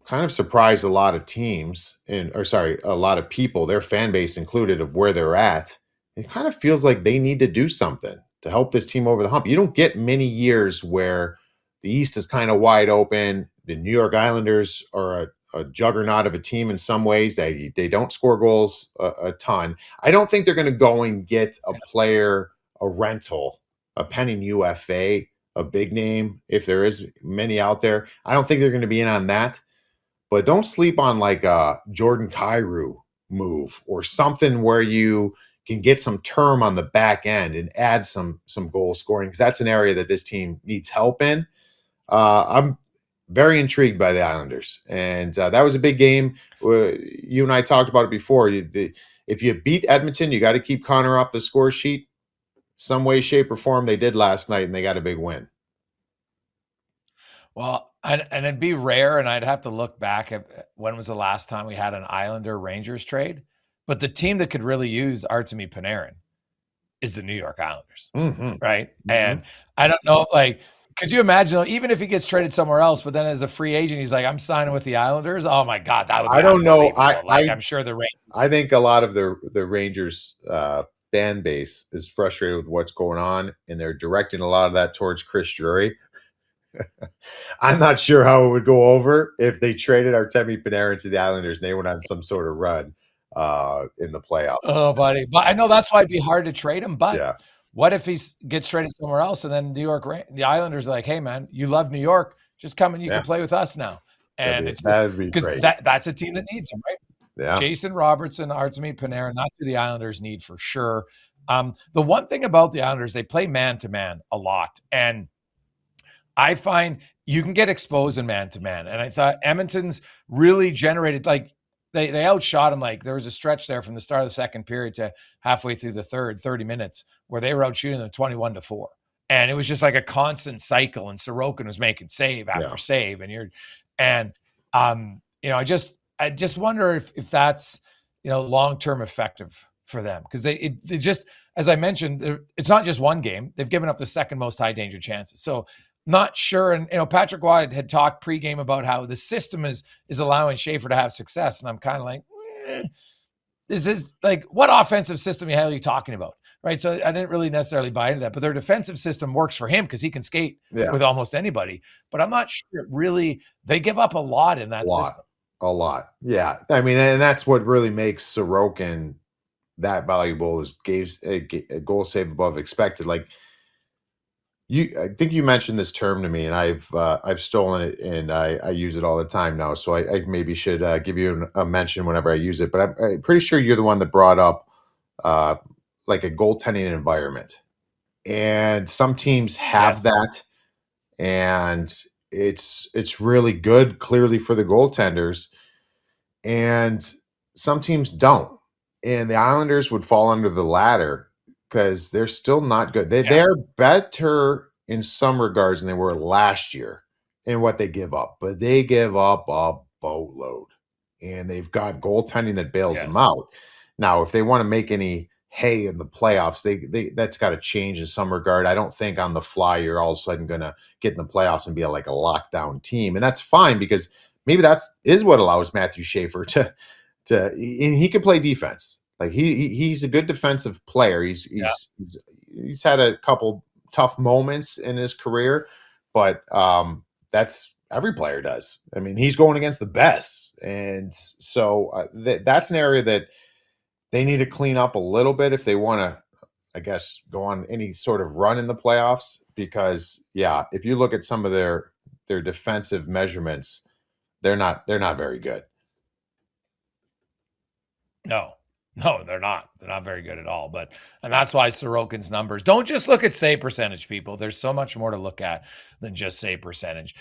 Speaker 2: kind of surprised a lot of teams, a lot of people, their fan base included, of where they're at. It kind of feels like they need to do something to help this team over the hump. You don't get many years where the East is kind of wide open. The New York Islanders are a juggernaut of a team in some ways. They don't score goals a ton. I don't think they're going to go and get a player, a rental, a penny UFA, a big name, if there is many out there. I don't think they're going to be in on that. But don't sleep on like a Jordan Kyrou move or something where you can get some term on the back end and add some goal scoring, because that's an area that this team needs help in. I'm very intrigued by the Islanders, and that was a big game. You and I talked about it before. If you beat Edmonton, you got to keep Connor off the score sheet some way, shape, or form. They did last night, and they got a big win.
Speaker 1: Well, and it'd be rare, and I'd have to look back at when was the last time we had an Islander-Rangers trade. But the team that could really use Artemi Panarin is the New York Islanders, right? Mm-hmm. And I don't know, like, could you imagine, even if he gets traded somewhere else, but then as a free agent, he's like, I'm signing with the Islanders? Oh, my God, that would be
Speaker 2: I don't know.
Speaker 1: I'm sure the Rangers.
Speaker 2: I think a lot of the Rangers fan base is frustrated with what's going on, and they're directing a lot of that towards Chris Drury. I'm not sure how it would go over if they traded Artemi Panarin to the Islanders and they went on some sort of run in the playoffs.
Speaker 1: Oh, buddy. But I know that's why it'd be hard to trade him. But what if he gets traded somewhere else, and then the Islanders are like, hey, man, you love New York. Just come and you can play with us now. And
Speaker 2: that'd be great.
Speaker 1: That's a team that needs him, right? Yeah. Jason Robertson, Artemi Panarin, that's who the Islanders need for sure. The one thing about the Islanders, they play man-to-man a lot. And I find you can get exposed in man-to-man. And I thought Edmonton's really generated, like, they outshot him. Like, there was a stretch there from the start of the second period to halfway through the third, 30 minutes, where they were out shooting them 21-4. And it was just like a constant cycle. And Sorokin was making save after save. And I just wonder if that's, long-term effective for them. Because they just, as I mentioned, it's not just one game. They've given up the second most high danger chances. So not sure. And, Patrick Waugh had talked pregame about how the system is allowing Schaefer to have success. And I'm kind of like, this is like, what offensive system the hell are you talking about? Right. So I didn't really necessarily buy into that, but their defensive system works for him because he can skate with almost anybody. But I'm not sure they give up a lot in that system.
Speaker 2: A lot. Yeah. I mean, and that's what really makes Sorokin that valuable, is gives a goal save above expected. Like, I think you mentioned this term to me, and I've stolen it, and I use it all the time now. So I maybe should give you a mention whenever I use it. But I'm pretty sure you're the one that brought up like a goaltending environment, and some teams have that, and it's really good, clearly, for the goaltenders, and some teams don't. And the Islanders would fall under the latter, because they're still not good. They're better in some regards than they were last year in what they give up, but they give up a boatload, and they've got goaltending that bails them out. Now, if they want to make any hey, in the playoffs, they that's got to change in some regard. I don't think on the fly you're all of a sudden going to get in the playoffs and be like a lockdown team, and that's fine because maybe that's is what allows Matthew Schaefer to and he can play defense. Like he's a good defensive player. He's had a couple tough moments in his career, but that's every player does. I mean, he's going against the best, and so that's an area that they need to clean up a little bit if they want to, I guess, go on any sort of run in the playoffs. Because yeah, if you look at some of their defensive measurements, they're not very good.
Speaker 1: No, they're not. They're not very good at all. And that's why Sorokin's numbers, don't just look at save percentage, people. There's so much more to look at than just save percentage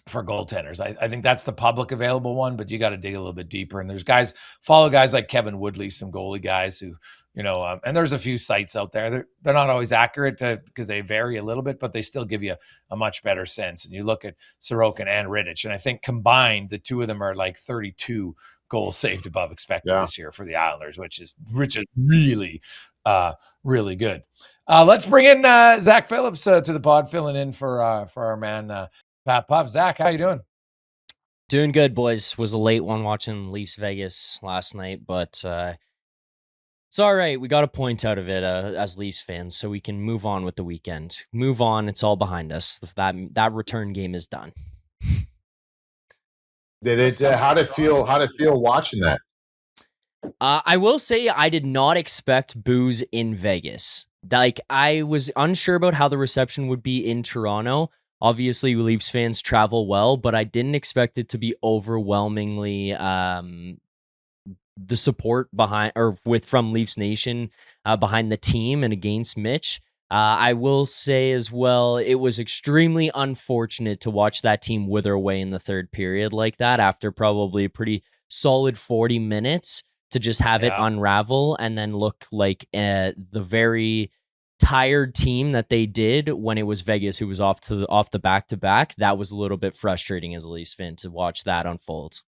Speaker 1: for goaltenders. I think that's the public available one, but you got to dig a little bit deeper. And there's follow guys like Kevin Woodley, some goalie guys who, and there's a few sites out there. They're not always accurate because they vary a little bit, but they still give you a much better sense. And you look at Sorokin and Rittich, and I think combined, the two of them are like 32 goals saved above expected this year for the Islanders, which is really, really good. Let's bring in Zach Phillips to the pod, filling in for our man Pat Puff. Zach, how you doing?
Speaker 3: Doing good, boys. Was a late one watching Leafs Vegas last night, but it's all right. We got a point out of it as Leafs fans, so we can move on with the weekend. Move on. It's all behind us. That return game is done.
Speaker 2: How'd it feel watching that?
Speaker 3: I will say I did not expect booze in Vegas. Like, I was unsure about how the reception would be in Toronto. Obviously, Leafs fans travel well, but I didn't expect it to be overwhelmingly the support from Leafs Nation behind the team and against Mitch. I will say as well, it was extremely unfortunate to watch that team wither away in the third period like that after probably a pretty solid 40 minutes to just have it unravel and then look like the very tired team that they did when it was Vegas who was off the back-to-back. That was a little bit frustrating as a Leafs fan to watch that unfold.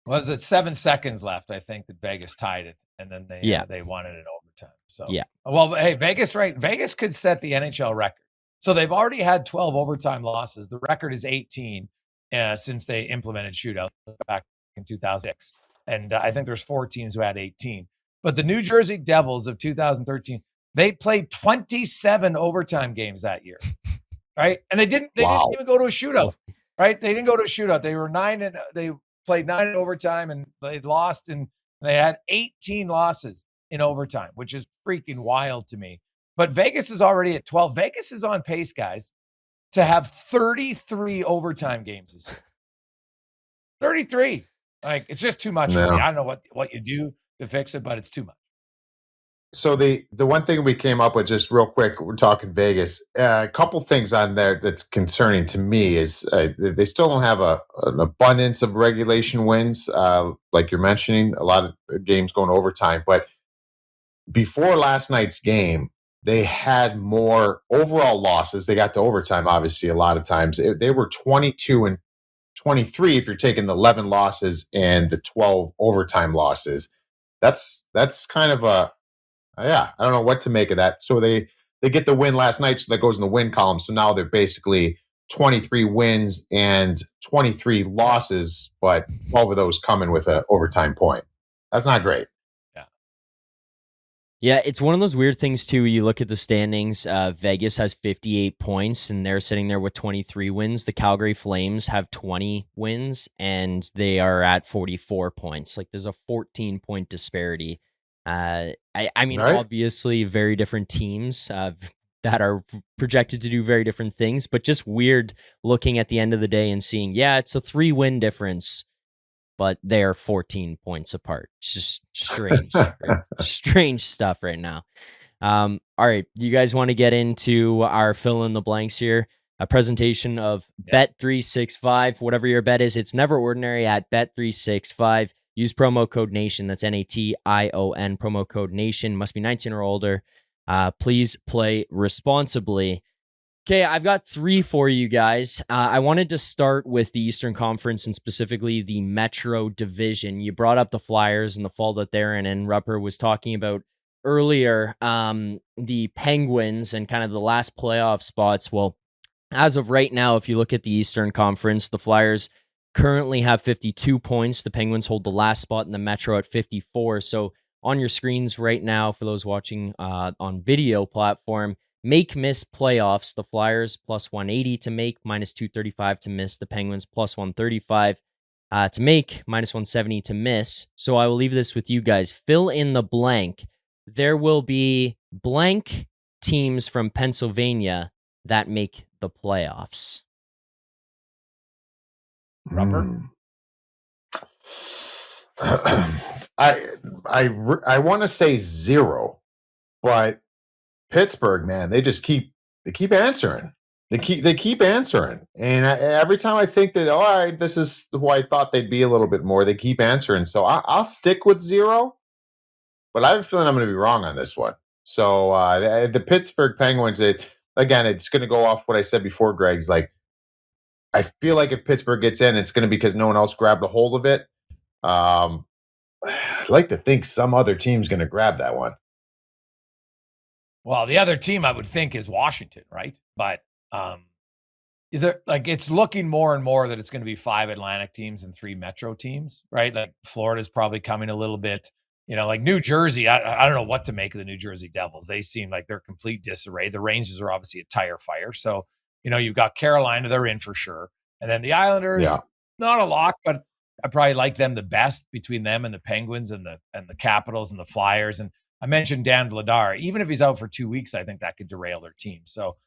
Speaker 1: Was it 7 seconds left? I think that Vegas tied it, and then they won it in overtime. So well, hey, Vegas could set the NHL record. So they've already had 12 overtime losses. The record is 18 since they implemented shootout back in 2006, and I think there's 4 teams who had 18. But the New Jersey Devils of 2013, they played 27 overtime games that year, right? And they didn't even go to a shootout, right? They didn't go to a shootout. They were 9 and they played 9 in overtime, and they lost, and they had 18 losses in overtime, which is freaking wild to me. But Vegas is already at 12. Vegas is on pace, guys, to have 33 overtime games this year. 33. Like, it's just too much for me. I don't know what you do to fix it, but it's too much.
Speaker 2: So the one thing we came up with, just real quick, we're talking Vegas. A couple things on there that's concerning to me is they still don't have an abundance of regulation wins, like you're mentioning, a lot of games going overtime. But before last night's game, they had more overall losses. They got to overtime, obviously, a lot of times. They were 22 and 23 if you're taking the 11 losses and the 12 overtime losses. That's kind of I don't know what to make of that. So they get the win last night, so that goes in the win column. So now they're basically 23 wins and 23 losses, but 12 of those coming with an overtime point. That's not great.
Speaker 3: Yeah, it's one of those weird things, too. You look at the standings, Vegas has 58 points, and they're sitting there with 23 wins. The Calgary Flames have 20 wins, and they are at 44 points. Like, there's a 14-point disparity. I mean, right? Obviously, very different teams that are projected to do very different things, but just weird looking at the end of the day and seeing, it's a 3-win difference, but they are 14 points apart. It's just strange, strange stuff right now. All right, you guys want to get into our fill in the blanks here? A presentation of Bet365. Whatever your bet is, it's never ordinary at Bet365. Use promo code NATION. That's NATION. Promo code NATION. Must be 19 or older. Please play responsibly. Okay, I've got 3 for you guys. I wanted to start with the Eastern Conference and specifically the Metro Division. You brought up the Flyers and the fall that they're in, and Rupper was talking about earlier, the Penguins and kind of the last playoff spots. Well, as of right now, if you look at the Eastern Conference, the Flyers currently have 52 points. The Penguins hold the last spot in the Metro at 54. So on your screens right now, for those watching on video platform, make miss playoffs. The Flyers plus 180 to make, minus 235 to miss. The Penguins plus 135 to make, minus 170 to miss. So I will leave this with you guys. Fill in the blank. There will be blank teams from Pennsylvania that make the playoffs.
Speaker 1: Rupper?
Speaker 2: I want to say 0, but Pittsburgh, man, they keep answering. They keep answering, and every time I think that, all right, this is who I thought they'd be a little bit more, they keep answering. So I'll stick with 0, but I have a feeling I'm going to be wrong on this one. So the Pittsburgh Penguins, it's going to go off what I said before, Greg's. Like, I feel like if Pittsburgh gets in, it's going to be because no one else grabbed a hold of it. I'd like to think some other team's going to grab that one.
Speaker 1: Well, the other team I would think is Washington, right? But it's looking more and more that it's going to be 5 Atlantic teams and 3 Metro teams, right? Like Florida's probably coming a little bit. Like New Jersey, I don't know what to make of the New Jersey Devils. They seem like they're complete disarray. The Rangers are obviously a tire fire. So, you've got Carolina, they're in for sure. And then the Islanders, not a lock, but I probably like them the best between them and the Penguins and the Capitals and the Flyers. And I mentioned Dan Vladar. Even if he's out for 2 weeks, I think that could derail their team. So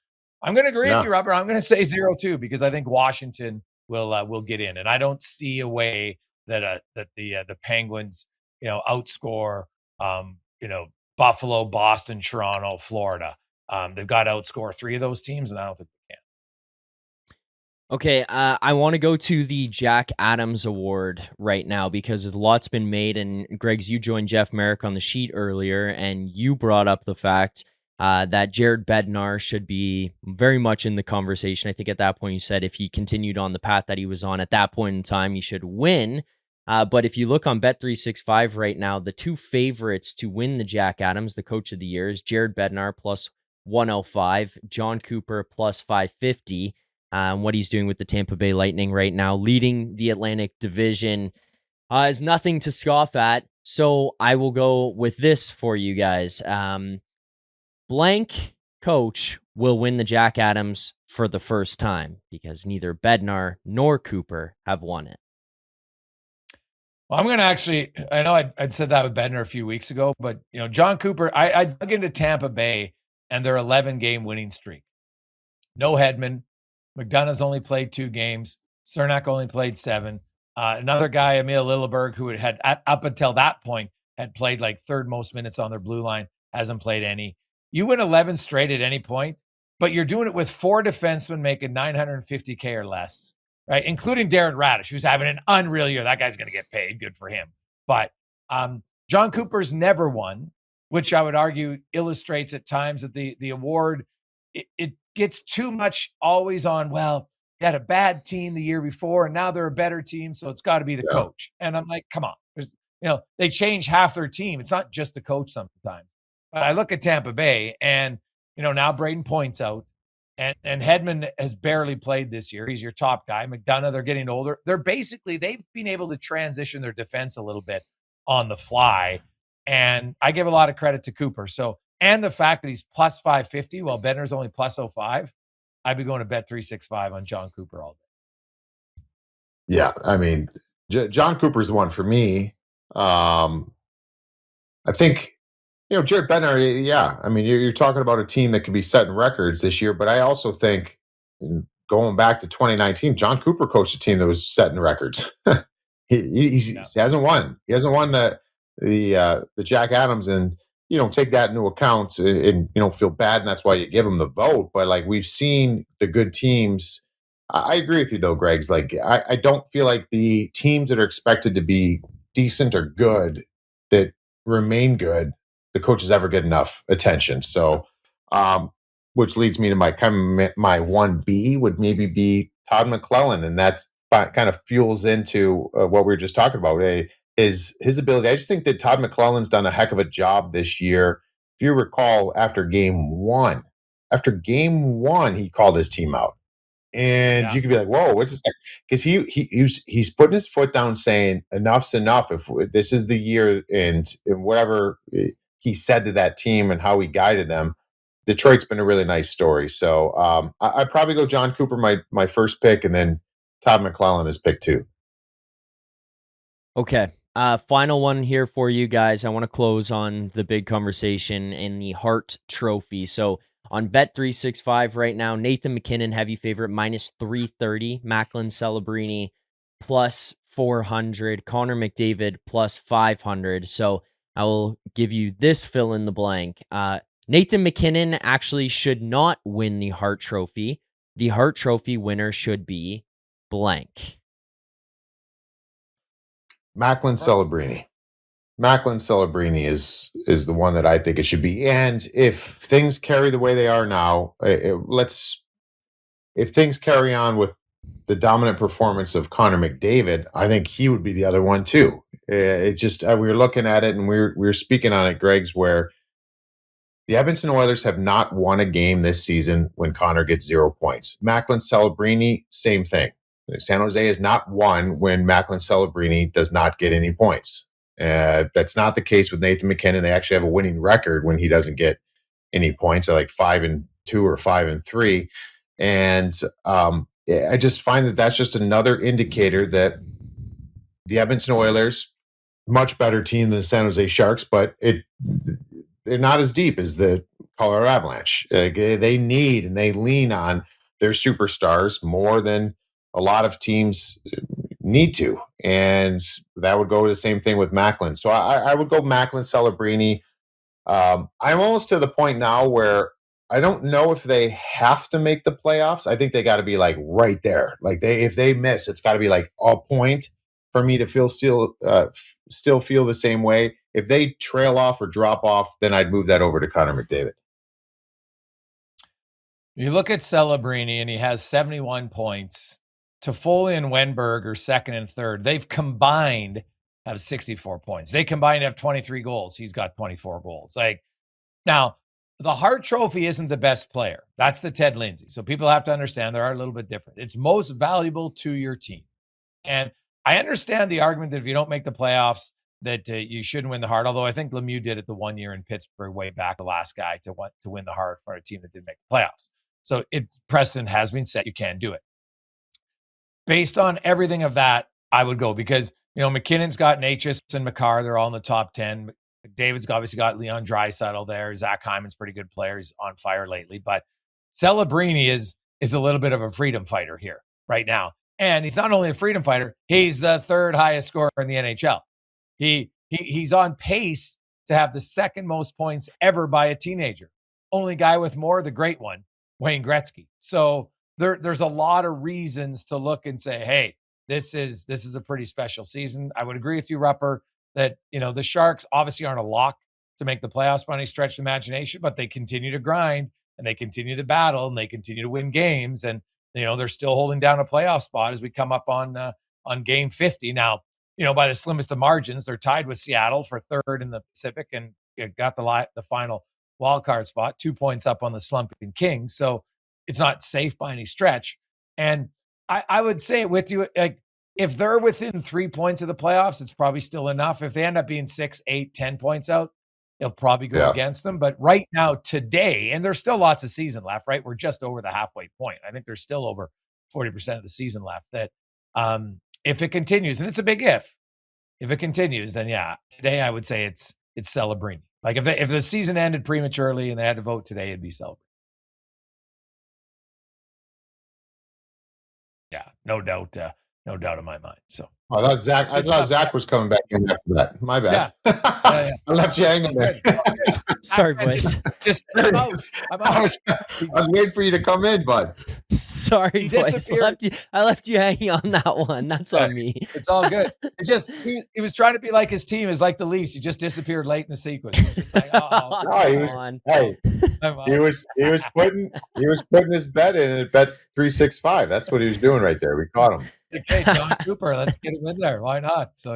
Speaker 1: I'm going to agree with you, Robert. I'm going to say 0 too, because I think Washington will get in. And I don't see a way that the Penguins, outscore, Buffalo, Boston, Toronto, Florida. They've got to outscore 3 of those teams, and I don't think they can.
Speaker 3: Okay, I want to go to the Jack Adams Award right now because a lot's been made. And Greg's, you joined Jeff Merrick on the sheet earlier, and you brought up the fact that Jared Bednar should be very much in the conversation. I think at that point you said if he continued on the path that he was on at that point in time, he should win. But if you look on Bet365 right now, the 2 favorites to win the Jack Adams, the Coach of the Year, is Jared Bednar plus 105, John Cooper plus 550. What he's doing with the Tampa Bay Lightning right now, leading the Atlantic Division, is nothing to scoff at. So I will go with this for you guys. Blank coach will win the Jack Adams for the first time because neither Bednar nor Cooper have won it.
Speaker 1: Well, I'm going to I know I'd said that with Bednar a few weeks ago, but John Cooper, I dug into Tampa Bay and their 11-game winning streak. No Hedman. McDonough's only played 2 games. Cernak only played 7. Another guy, Emil Lilleberg, who had up until that point had played like 3rd most minutes on their blue line, hasn't played any. You win 11 straight at any point, but you're doing it with 4 defensemen making $950K or less, right? Including Darren Radish, who's having an unreal year. That guy's going to get paid. Good for him. But John Cooper's never won, which I would argue illustrates at times that the award, it gets too much always on, well, they had a bad team the year before and now they're a better team, so it's got to be the coach. And I'm like, come on. They change half their team. It's not just the coach sometimes. But I look at Tampa Bay and, now Braden Point's out and Hedman has barely played this year. He's your top guy. McDonough, they're getting older. They've been able to transition their defense a little bit on the fly. And I give a lot of credit to Cooper. So, and the fact that he's plus 550 while Bednar's only plus 05, I'd be going to Bet365 on John Cooper all day.
Speaker 2: Yeah, I mean, John Cooper's one for me. I think, Jared Bednar, yeah. I mean, you're talking about a team that could be setting records this year, but I also think going back to 2019, John Cooper coached a team that was setting records. he hasn't won. He hasn't won the Jack Adams, and you don't take that into account and you don't feel bad, and that's why you give them the vote. But like we've seen the good teams. I agree with you though, Greg's. Like I don't feel like the teams that are expected to be decent or good that remain good, the coaches ever get enough attention. So, which leads me to my 1B would maybe be Todd McClellan, and that's kind of fuels into what we were just talking about. his ability. I just think that Todd McClellan's done a heck of a job this year. If you recall, after game one, he called his team out. And you could be like, whoa, what's this? Because he's putting his foot down saying enough's enough. If this is the year, and whatever he said to that team and how he guided them, Detroit's been a really nice story. So I'd probably go John Cooper, my first pick, and then Todd McClellan is pick 2.
Speaker 3: Okay. Final one here for you guys. I want to close on the big conversation in the Hart Trophy. So on Bet365 right now, Nathan MacKinnon, heavy favorite, minus 330. Macklin Celebrini, plus 400. Connor McDavid, plus 500. So I will give you this fill in the blank. Nathan MacKinnon actually should not win the Hart Trophy. The Hart Trophy winner should be blank.
Speaker 2: Macklin Celebrini. Macklin Celebrini is the one that I think it should be. And if things carry the way they are now, if things carry on with the dominant performance of Connor McDavid, I think he would be the other one too. It just we were looking at it and we were speaking on it, Greg's, where the Edmonton Oilers have not won a game this season when Connor gets 0 points. Macklin Celebrini, same thing. San Jose has not won when Macklin Celebrini does not get any points. That's not the case with Nathan MacKinnon. They actually have a winning record when he doesn't get any points. They're like 5-2 or 5-3. And I just find that that's just another indicator that the Edmonton Oilers, much better team than the San Jose Sharks, but they're not as deep as the Colorado Avalanche. They need and they lean on their superstars more than a lot of teams need to. And that would go to the same thing with Macklin. So I would go Macklin Celebrini. I'm almost to the point now where I don't know if they have to make the playoffs. I think they got to be like right there. Like if they miss, it's got to be like a point for me to still feel the same way. If they trail off or drop off, then I'd move that over to Connor McDavid.
Speaker 1: You look at Celebrini and he has 71 points. Toffoli and Wenberg are second and third. They've combined have 64 points. They combined have 23 goals. He's got 24 goals. Like now, the Hart Trophy isn't the best player. That's the Ted Lindsay. So people have to understand they are a little bit different. It's most valuable to your team. And I understand the argument that if you don't make the playoffs, that you shouldn't win the Hart. Although I think Lemieux did it the 1 year in Pittsburgh way back, the last guy to win the Hart for a team that didn't make the playoffs. So precedent has been set. You can't do it. Based on everything of that, I would go because, McKinnon's got nicest and Makar. They're all in the top 10. David's obviously got Leon Draisaitl there. Zach Hyman's a pretty good player. He's on fire lately. But Celebrini is a little bit of a freedom fighter here right now. And he's not only a freedom fighter, he's the third highest scorer in the NHL. He's on pace to have the second most points ever by a teenager. Only guy with more, the great one, Wayne Gretzky. So there's a lot of reasons to look and say, hey, this is a pretty special season. I would agree with you, Rupper, that the Sharks obviously aren't a lock to make the playoffs by any stretch of imagination, but they continue to grind and they continue to battle and they continue to win games. And they're still holding down a playoff spot as we come up on game 50. Now, by the slimmest of margins, they're tied with Seattle for third in the Pacific and got the final wild card spot, 2 points up on the slumping Kings. So it's not safe by any stretch. And I would say it with you, like if they're within 3 points of the playoffs, it's probably still enough. If they end up being 6, 8, 10 points out, it'll probably go against them. But right now, today, and there's still lots of season left, right? We're just over the halfway point. I think there's still over 40% of the season left. That if it continues, and it's a big if it continues, then today I would say it's Celebrini. Like if the season ended prematurely and they had to vote today, it'd be Celebrini. Yeah, no doubt in my mind. So
Speaker 2: I thought Zack was coming back in after that. My bad. Yeah. I left you hanging there.
Speaker 3: Sorry, boys.
Speaker 2: I was waiting for you to come in, bud.
Speaker 3: Sorry, boys. I left you hanging on that one. That's on me.
Speaker 1: It's all good. It's just he was trying to be like his team is like the Leafs. He just disappeared late in the sequence. Just like,
Speaker 2: he was putting his bet in at bets 365. That's what he was doing right there. We caught him.
Speaker 1: Okay, John Cooper, let's get him in there. Why not? So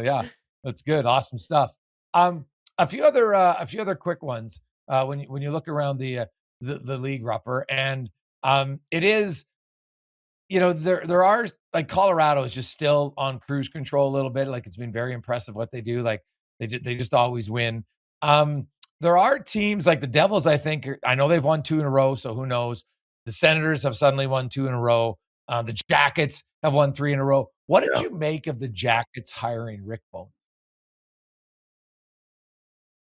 Speaker 1: That's good. Awesome stuff. A few other quick ones. When you look around the league, Rupper, and it is, there are, like, Colorado is just still on cruise control a little bit. Like, it's been very impressive what they do. Like, they just always win. There are teams like the Devils. I know they've won 2 in a row, so who knows? The Senators have suddenly won 2 in a row. The Jackets have won 3 in a row. What did you make of the Jackets hiring Rick Bowness?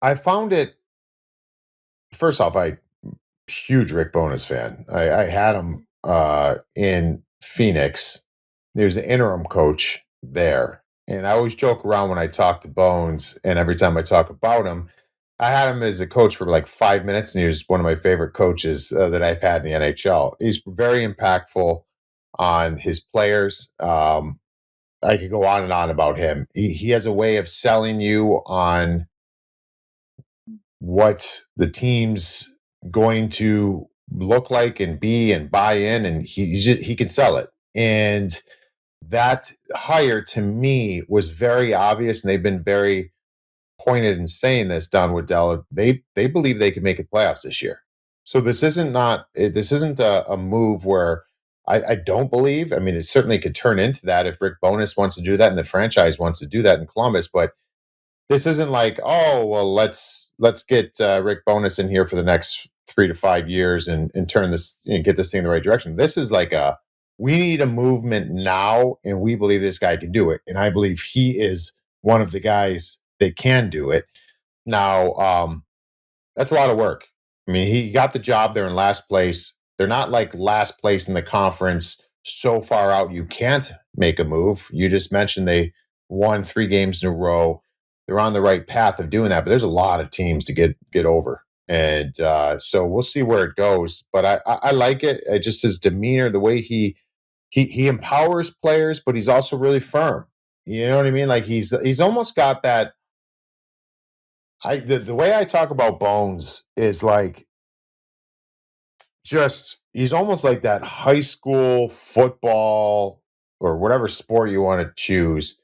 Speaker 2: I found it. First off, huge Rick Bowness fan. I had him in Phoenix. There's an interim coach there, and I always joke around when I talk to Bones, and every time I talk about him, I had him as a coach for like 5 minutes, and he was one of my favorite coaches that I've had in the NHL. He's very impactful on his players. I could go on and on about him. He has a way of selling you on what the team's going to look like and be and buy in, and he can sell it. And that hire to me was very obvious, and they've been very pointed in saying this. Don Waddell, they believe they can make it playoffs this year. So this isn't a move where I don't believe. I mean, it certainly could turn into that if Rick Bowness wants to do that and the franchise wants to do that in Columbus, but this isn't like, oh, well, let's get Rick Bowness in here for the next 3 to 5 years and turn this, get this thing in the right direction. This is like we need a movement now, and we believe this guy can do it. And I believe he is one of the guys that can do it. Now, that's a lot of work. I mean, he got the job. They're in last place. They're not like last place in the conference so far out you can't make a move. You just mentioned they won 3 games in a row. They're on the right path of doing that, but there's a lot of teams to get over. And so we'll see where it goes. But I like it. Just his demeanor, the way he empowers players, but he's also really firm. You know what I mean? Like he's almost got that. The way I talk about Bones is like, he's almost like that high school football or whatever sport you want to choose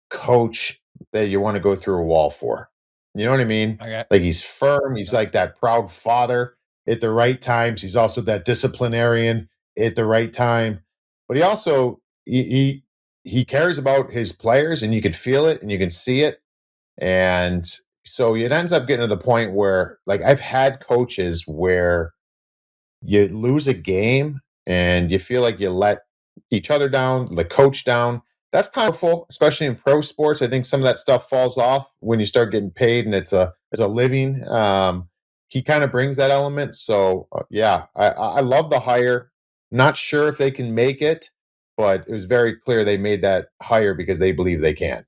Speaker 2: coach that you want to go through a wall for. You know what I mean?
Speaker 1: Okay.
Speaker 2: Like he's firm. He's like that proud father at the right times. He's also that disciplinarian at the right time. But he also he cares about his players, and you can feel it and you can see it. And so it ends up getting to the point where, like, I've had coaches where you lose a game and you feel like you let each other down, the coach down. That's powerful, especially in pro sports. I think some of that stuff falls off when you start getting paid and it's a living. He kind of brings that element. So yeah, I love the hire. Not sure if they can make it, but it was very clear they made that hire because they believe they can.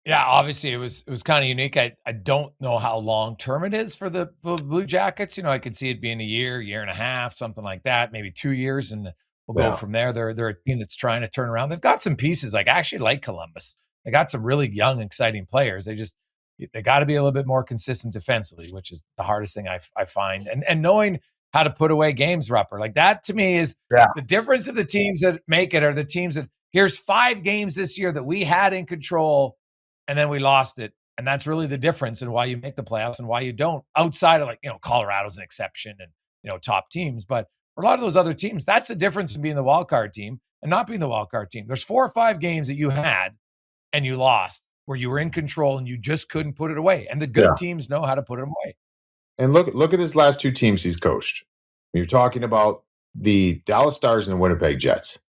Speaker 1: Yeah, obviously it was kind of unique. I don't know how long term it is for the Blue Jackets. I could see it being a year and a half, something like that, maybe 2 years, and we'll go from there. They're a team that's trying to turn around. They've got some pieces. Like, I actually like Columbus. They got some really young, exciting players. They got to be a little bit more consistent defensively, which is the hardest thing I find. And knowing how to put away games, Rupper, like that to me is the difference of the teams that make it are the teams that, here's 5 games this year that we had in control, and then we lost it. And that's really the difference in why you make the playoffs and why you don't, outside of, like, Colorado's an exception and, top teams. But for a lot of those other teams, that's the difference in being the wild card team and not being the wild card team. There's 4 or 5 games that you had and you lost where you were in control and you just couldn't put it away. And the good teams know how to put it away.
Speaker 2: And look at his last 2 teams he's coached. You're talking about the Dallas Stars and the Winnipeg Jets.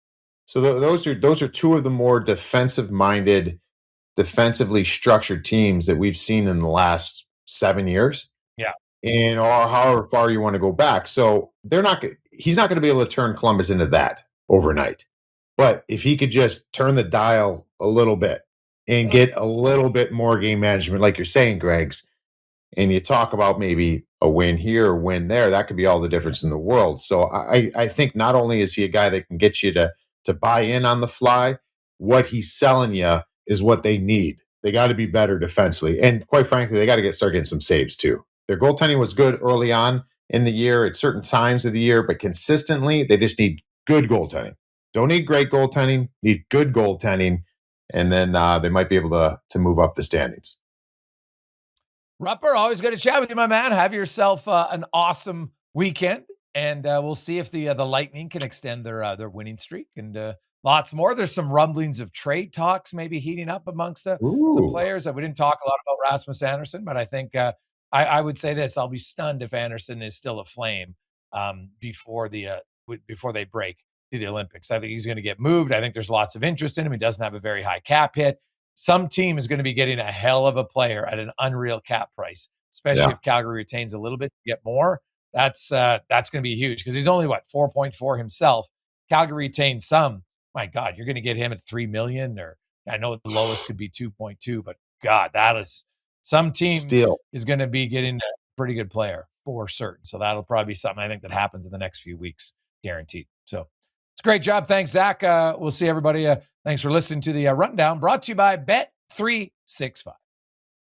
Speaker 2: So those are 2 of the more defensively structured teams that we've seen in the last 7 years.
Speaker 1: Yeah.
Speaker 2: And or however far you want to go back. So he's not going to be able to turn Columbus into that overnight. But if he could just turn the dial a little bit and get a little bit more game management, like you're saying, Greg's, and you talk about maybe a win here or win there, that could be all the difference in the world. So I think not only is he a guy that can get you to buy in on the fly, what he's selling you is what they need. They got to be better defensively. And quite frankly, they got to start getting some saves too. Their goaltending was good early on in the year at certain times of the year, but consistently, they just need good goaltending. Don't need great goaltending, need good goaltending. and then they might be able to move up the standings.
Speaker 1: Rupper, always good to chat with you, my man. Have yourself an awesome weekend, and we'll see if the Lightning can extend their winning streak and lots more. There's some rumblings of trade talks maybe heating up amongst some players. We didn't talk a lot about Rasmus Andersson, but I think I would say this: I'll be stunned if Andersson is still a Flame before they break to the Olympics. I think he's going to get moved. I think there's lots of interest in him. He doesn't have a very high cap hit. Some team is going to be getting a hell of a player at an unreal cap price, especially if Calgary retains a little bit to get more. That's going to be huge because he's only 4.4 himself. Calgary retains some. My God, you're going to get him at $3 million, or I know the lowest could be 2.2, but God, that is some team is going to be getting a pretty good player for certain. So that'll probably be something I think that happens in the next few weeks, guaranteed. So it's a great job. Thanks, Zach. We'll see everybody. Thanks for listening to the rundown brought to you by Bet365.